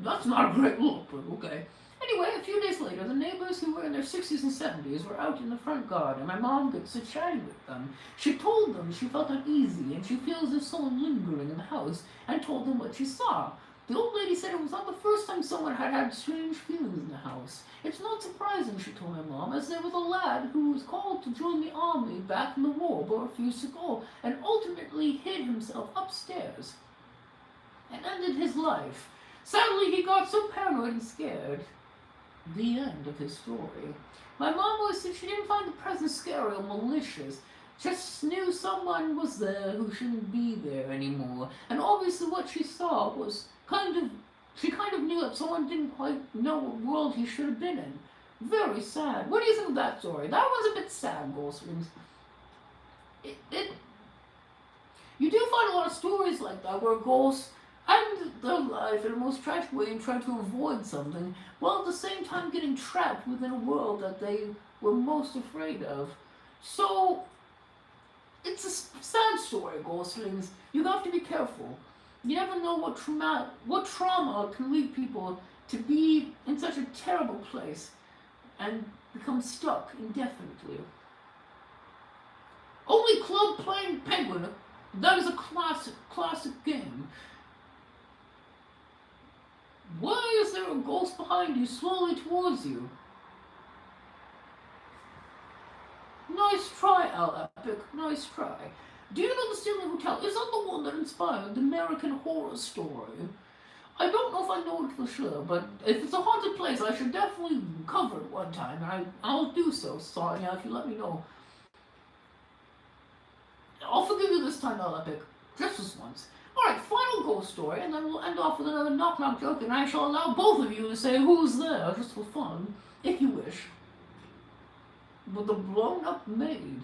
That's not a great look, but okay. Anyway, a few days later, the neighbors who were in their 60s and 70s were out in the front garden. My mom gets to chatting with them. She told them she felt uneasy and she feels there's someone lingering in the house, and told them what she saw. The old lady said it was not the first time someone had strange feelings in the house. It's not surprising, she told my mom, as there was a lad who was called to join the army back in the war but refused to go, and ultimately hid himself upstairs and ended his life. Sadly, he got so paranoid and scared. The end of his story. My mom always said she didn't find the presence scary or malicious, just knew someone was there who shouldn't be there anymore. And obviously what she saw was she kind of knew that someone didn't quite know what world he should have been in. Very sad. What do you think of that story? That was a bit sad, Ghostwings. You do find a lot of stories like that where ghosts end their life in the most tragic way and try to avoid something, while at the same time getting trapped within a world that they were most afraid of. So, it's a sad story, Ghostlings. You have to be careful. You never know what trauma can lead people to be in such a terrible place and become stuck indefinitely. Only Club playing Penguin. That is a classic game. Why is there a ghost behind you, slowly towards you? Nice try, Al Epic. Nice try. Do you know the Stanley Hotel? Is that the one that inspired the American Horror Story? I don't know if I know it for sure, but if it's a haunted place, I should definitely cover it one time, and I'll do so, Sonia, if you let me know. I'll forgive you this time, Al Epic. Just this once. Alright, final ghost story, and then we'll end off with another knock-knock joke, and I shall allow both of you to say who's there, just for fun, if you wish. With the blown-up maid.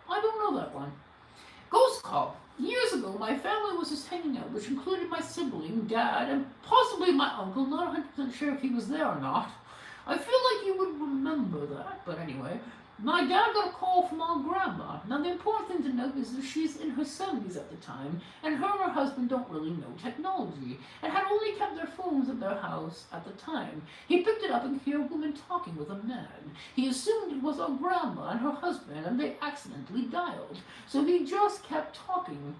I don't know that one. Ghost call. Years ago, my family was just hanging out, which included my sibling, dad, and possibly my uncle, not 100% sure if he was there or not. I feel like you would remember that, but anyway. My dad got a call from our grandma. Now, the important thing to note is that she's in her 70s at the time, and her husband don't really know technology, and had only kept their phones at their house at the time. He picked it up and could hear a woman talking with a man. He assumed it was our grandma and her husband, and they accidentally dialed. So he just kept talking.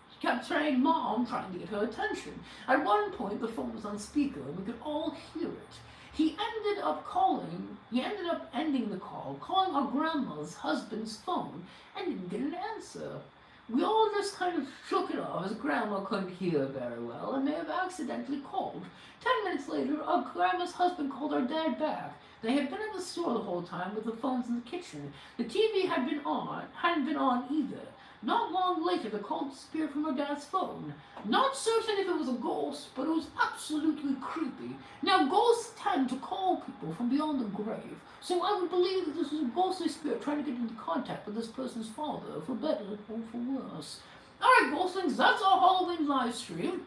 He kept saying, "Mom," trying to get her attention. At one point, the phone was on speaker, and we could all hear it. He ended up ending the call, calling our grandma's husband's phone, and didn't get an answer. We all just kind of shook it off, as grandma couldn't hear very well and may have accidentally called. 10 minutes later, our grandma's husband called our dad back. They had been at the store the whole time with the phones in the kitchen. The TV hadn't been on either. Not long later, the call disappeared from our dad's phone. Not certain if it was a ghost, but it was absolutely creepy. Now, ghosts tend to call people from beyond the grave, so I would believe that this was a ghostly spirit trying to get into contact with this person's father, for better or for worse. Alright, ghostlings, that's our Halloween live stream.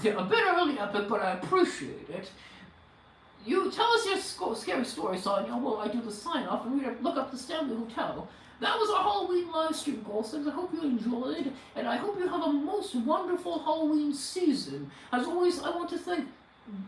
Yeah, a bit early, Epic, but I appreciate it. You tell us your scary story, Sonia, while I do the sign off and look up the Stanley Hotel. That was our Halloween live stream, Golsons. I hope you enjoyed, and I hope you have a most wonderful Halloween season. As always, I want to thank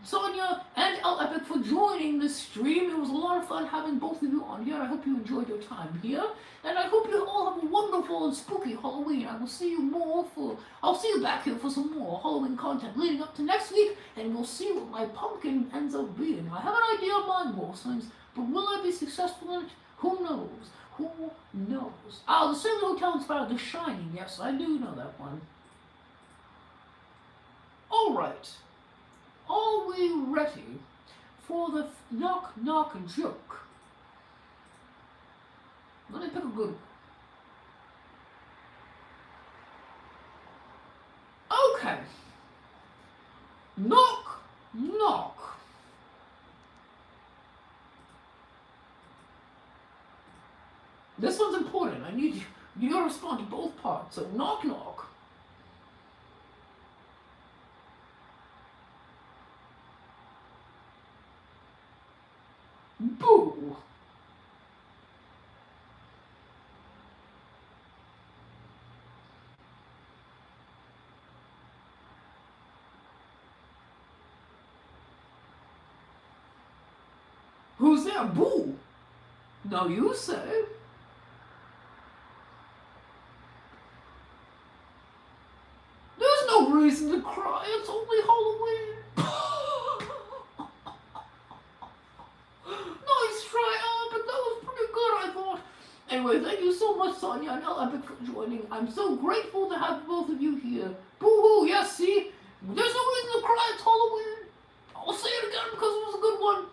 Sonia and El Epic for joining this stream. It was a lot of fun having both of you on here. I hope you enjoyed your time here, and I hope you all have a wonderful and spooky Halloween. I'll see you back here for some more Halloween content leading up to next week, and we'll see what my pumpkin ends up being. I have an idea of mine, Wolflings, but will I be successful in it? Who knows? Who knows? Ah, the Stanley Hotel inspired The Shining. Yes, I do know that one. Alright. Are we ready for the knock knock joke? Let me pick a good one. Okay. Knock knock. This one's important. I need you to respond to both parts. So knock knock. Boo! Who's there? Boo! Now you say. There's no reason to cry. It's only Halloween. Nice try, but that was pretty good, I thought. Anyway, thank you so much, Sonia and El Epic, for joining. I'm so grateful to have both of you here. Boo-hoo, yes, see? There's no reason to cry, it's Halloween. I'll say it again because it was a good one.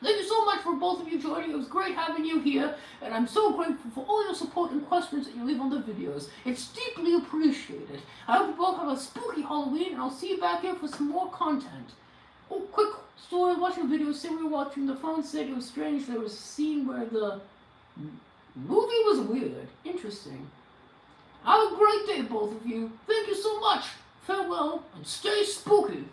Thank you so much for both of you joining. It was great having you here, and I'm so grateful for all your support and questions that you leave on the videos. It's deeply appreciated. I hope you both have a spooky Halloween, and I'll see you back here for some more content. Oh, quick story, watching videos, say we were watching, the phone said it was strange, there was a scene where the movie was weird. Interesting. Have a great day, both of you. Thank you so much. Farewell, and stay spooky.